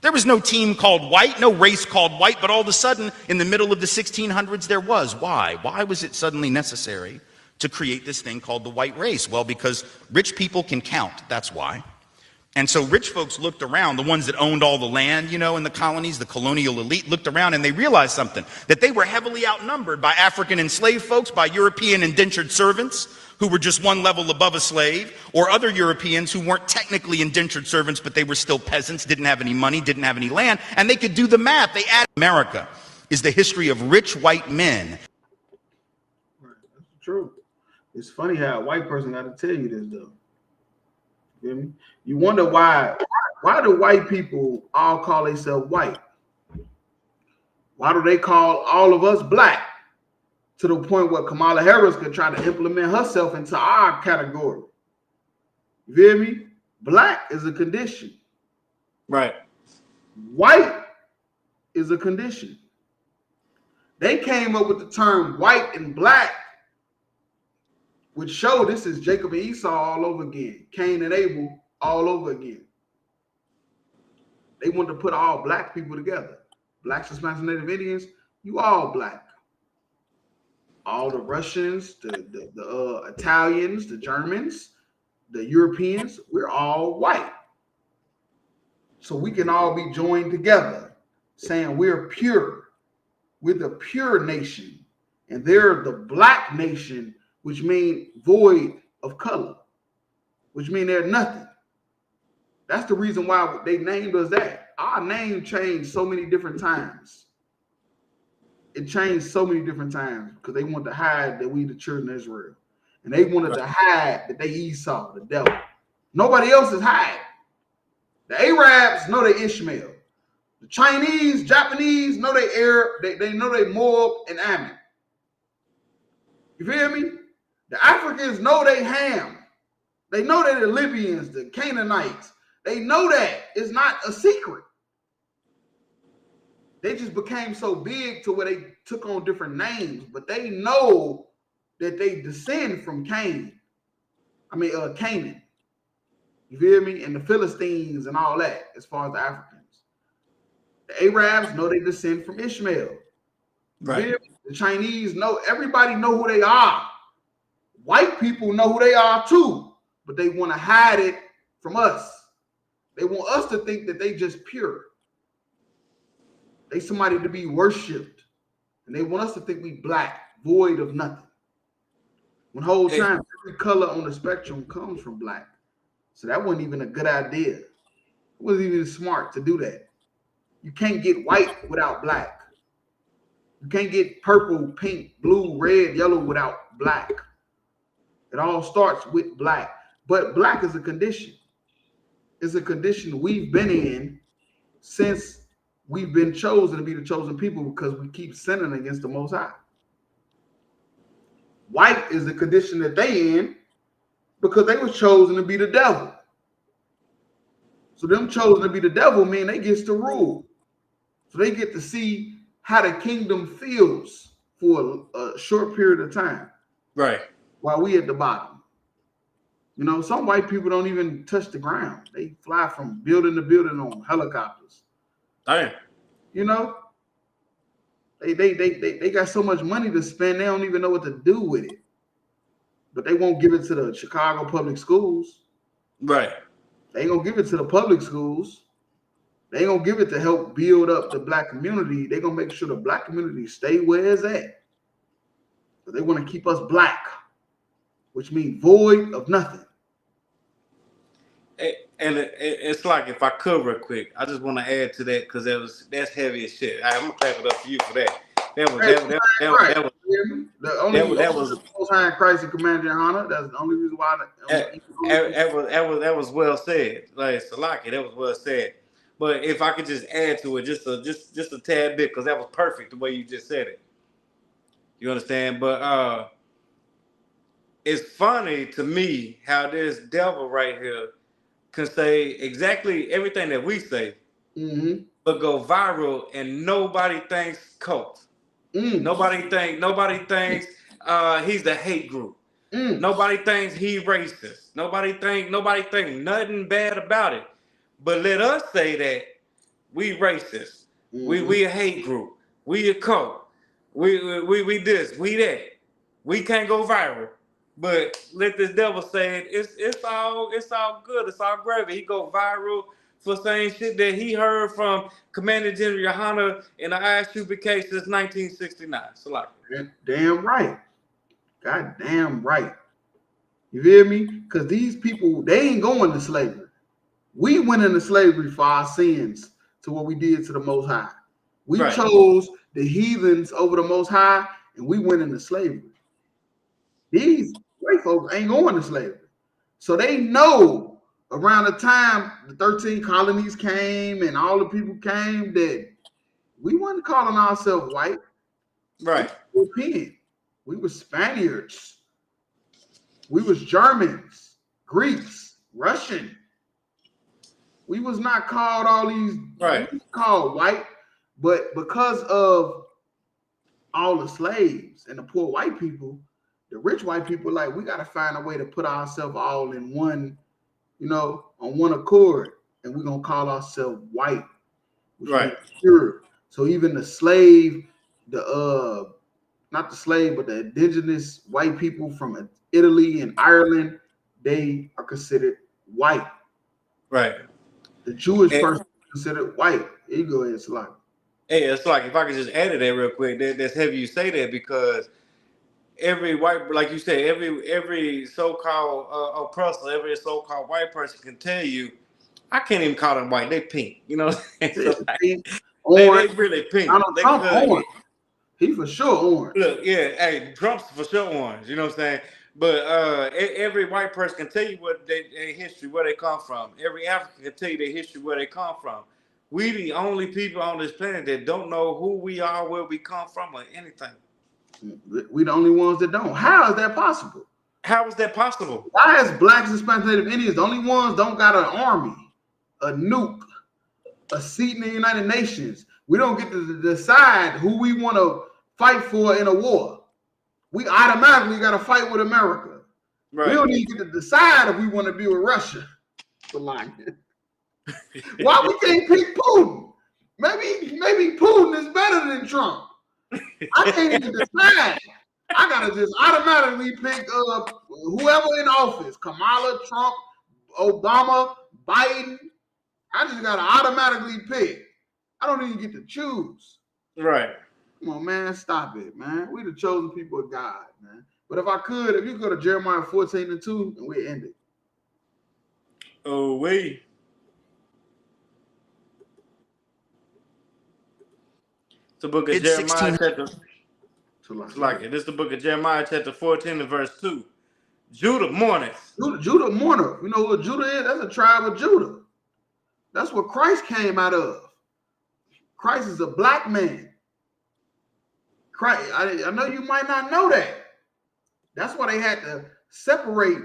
There was no team called white, no race called white, but all of a sudden, in the middle of the 1600s, there was. Why? Why was it suddenly necessary to create this thing called the white race? Well, because rich people can count, that's why. And so rich folks looked around, the ones that owned all the land, you know, in the colonies, the colonial elite looked around and they realized something, that they were heavily outnumbered by African enslaved folks, by European indentured servants, who were just one level above a slave, or other Europeans who weren't technically indentured servants, but they were still peasants, didn't have any money, didn't have any land, and they could do the math. They added America is the history of rich white men. Right, that's true. It's funny how a white person got to tell you this, though. You feel me? You wonder why do white people all call themselves white? Why do they call all of us black? To the point where Kamala Harris could try to implement herself into our category. You feel me? Black is a condition. Right. White is a condition. They came up with the term white and black, which show this is Jacob and Esau all over again. Cain and Abel all over again. They want to put all black people together. Blacks, Hispanics, Native Indians, you all black. All the Russians, the Italians, the Germans, the Europeans, we're all white. So we can all be joined together saying we're pure. We're the pure nation. And they're the black nation, which means void of color, which means they're nothing. That's the reason why they named us that. Our name changed so many different times. It changed so many different times because they wanted to hide that we the children of Israel. And they wanted to hide that they Esau, the devil. Nobody else is hiding. The Arabs know they Ishmael. The Chinese, Japanese know they Arab. They know they Moab and Ammon. You feel me? The Africans know they Ham. They know they're the Libyans, the Canaanites. They know that. It's not a secret. They just became so big to where they took on different names, but they know that they descend from Canaan. You feel me? And the Philistines and all that, as far as the Africans. The Arabs know they descend from Ishmael. Right. The Chinese know, everybody know who they are. White people know who they are too, but they want to hide it from us. They want us to think that they just pure. They somebody to be worshipped. And they want us to think we black, void of nothing. When whole time, every color on the spectrum comes from black. So that wasn't even a good idea. It wasn't even smart to do that. You can't get white without black. You can't get purple, pink, blue, red, yellow without black. It all starts with black. But black is a condition. It's a condition we've been in since we've been chosen to be the chosen people because we keep sinning against the Most High. White is the condition that they in because they were chosen to be the devil. So them chosen to be the devil mean they gets to rule. So they get to see how the kingdom feels for a short period of time. Right. While we at the bottom. You know, some white people don't even touch the ground. They fly from building to building on helicopters. Damn. You know? They got so much money to spend, they don't even know what to do with it. But they won't give it to the Chicago public schools. Right. They ain't gonna give it to the public schools. They ain't gonna give it to help build up the black community. They're gonna make sure the black community stay where it's at. But they want to keep us black, which means void of nothing. And it's like, if I could real quick, I just want to add to that because that's heavy as shit. I'm gonna clap it up for you for that. That was the Most High in Christ and Commander in Honor. That's the only reason why. That was well said. Like Salaki, that was well said. But if I could just add to it just a tad bit, because that was perfect the way you just said it. You understand? But it's funny to me how this devil right here can say exactly everything that we say, but go viral, and nobody thinks cult. Nobody thinks he's the hate group. Nobody thinks he racist. Nobody think nothing bad about it. But let us say that we racist. We a hate group. We a cult. We this, we that. We can't go viral. But let this devil say it. It's all good. It's all gravy. He go viral for saying shit that he heard from Commander General Yohana in the ISUPK since 1969. So damn right. God damn right. You hear me? Because these people, they ain't going to slavery. We went into slavery for our sins to what we did to the Most High. We chose the heathens over the Most High, and we went into slavery. These white folks ain't going to slavery. So they know around the time the 13 colonies came and all the people came that we weren't calling ourselves white. Right. We were European. We were Spaniards. We was Germans, Greeks, Russian. We was not called all these, we was called white, but because of all the slaves and the poor white people, the rich white people, like, we got to find a way to put ourselves all in one, you know, on one accord, and we're going to call ourselves white. Right. Pure. So even the slave, not the slave, but the indigenous white people from Italy and Ireland, they are considered white. Right. The Jewish person is considered white. Here you go ahead, Salaki. Hey, it's like, if I could just add to that real quick, that's heavy you say that, because every white, like you said, every so-called oppressor, every so-called white person can tell you, I can't even call them white. They pink. You know what I'm saying? So like, they really pink. Trump orange. He for sure orange. Look, yeah, hey, Trump's for sure orange. You know what I'm saying? But every white person can tell you what their history, where they come from. Every African can tell you their history, where they come from. We the only people on this planet that don't know who we are, where we come from, or anything. We the only ones that don't. How is that possible? How is that possible? Why is blacks, Hispanics, Native Indians the only ones don't got an army, a nuke, a seat in the United Nations? We don't get to decide who we want to fight for in a war. We automatically got to fight with America. Right. We don't even get to decide if we want to be with Russia. Why we can't pick Putin? Maybe Putin is better than Trump. I can't even decide. I gotta just automatically pick whoever in office: Kamala, Trump, Obama, Biden. I just gotta automatically pick. I don't even get to choose. Right. Come on, man. Stop it, man. We the chosen people of God, man. But if you go to Jeremiah 14:2, and we end it. Oh, wait. the book of It's Jeremiah 16. chapter. This is the book of Jeremiah chapter 14 and verse 2. Judah mourneth. Judah mourner. You know what Judah is? That's a tribe of Judah. That's what Christ came out of. Christ is a black man. Christ, I know you might not know that. That's why they had to separate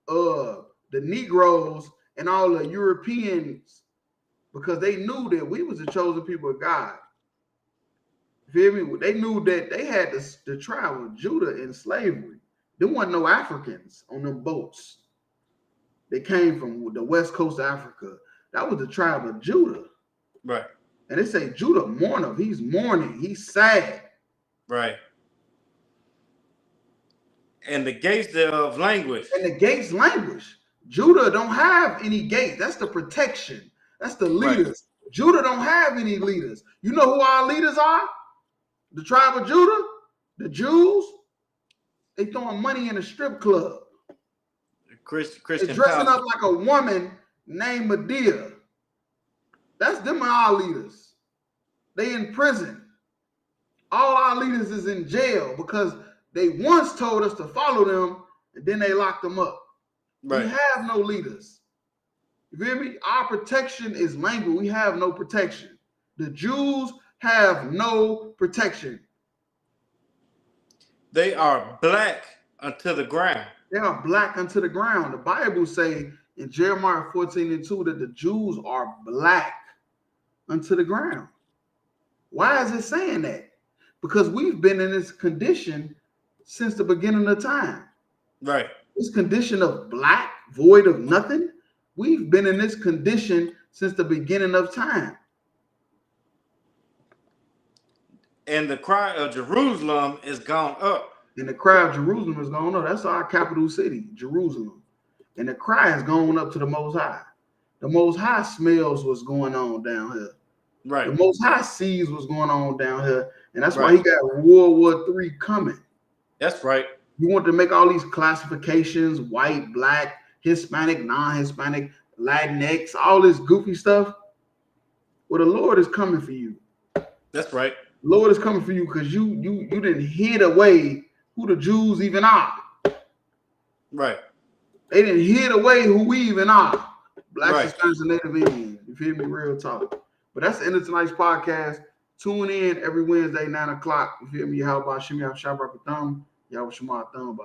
the Negroes and all the Europeans, because they knew that we was the chosen people of God. You feel me? They knew that they had the tribe of Judah in slavery. There wasn't no Africans on them boats. They came from the west coast of Africa. That was the tribe of Judah. Right. And they say Judah mourner. He's mourning. He's sad. Right. And the gates thereof languish. And the gates languish. Judah don't have any gates. That's the protection. That's the leaders. Right. Judah don't have any leaders. You know who our leaders are? The tribe of Judah, the Jews. They throwing money in a strip club. Christian They're dressing up like a woman named Medea. That's them our leaders. They in prison. All our leaders is in jail because they once told us to follow them and then they locked them up. Right. We have no leaders. You feel me? Our protection is language. We have no protection. The Jews have no protection. They are black unto the ground. They are black unto the ground. The Bible say in Jeremiah 14:2 that the Jews are black unto the ground. Why is it saying that? Because we've been in this condition since the beginning of time. Right. This condition of black, void of nothing. We've been in this condition since the beginning of time. And the cry of Jerusalem is gone up. And the cry of Jerusalem is gone up. That's our capital city, Jerusalem. And the cry is going up to the Most High. The Most High smells what's going on down here. Right. The Most High sees what's going on down here. And that's why he got World War III coming. That's right. You want to make all these classifications, white, black, Hispanic, non-Hispanic, Latinx, all this goofy stuff. Well, the Lord is coming for you. That's right. Lord is coming for you because you didn't hid away who the Jews even are. Right. They didn't hid away who we even are. Blacks, Hispanics, and Native Indians. You feel me? Real talk. But that's the end of tonight's podcast. Tune in every Wednesday, 9 o'clock. You feel me? How about Shimmy Shabrak Thumb? Y'all with Shamar Thumb.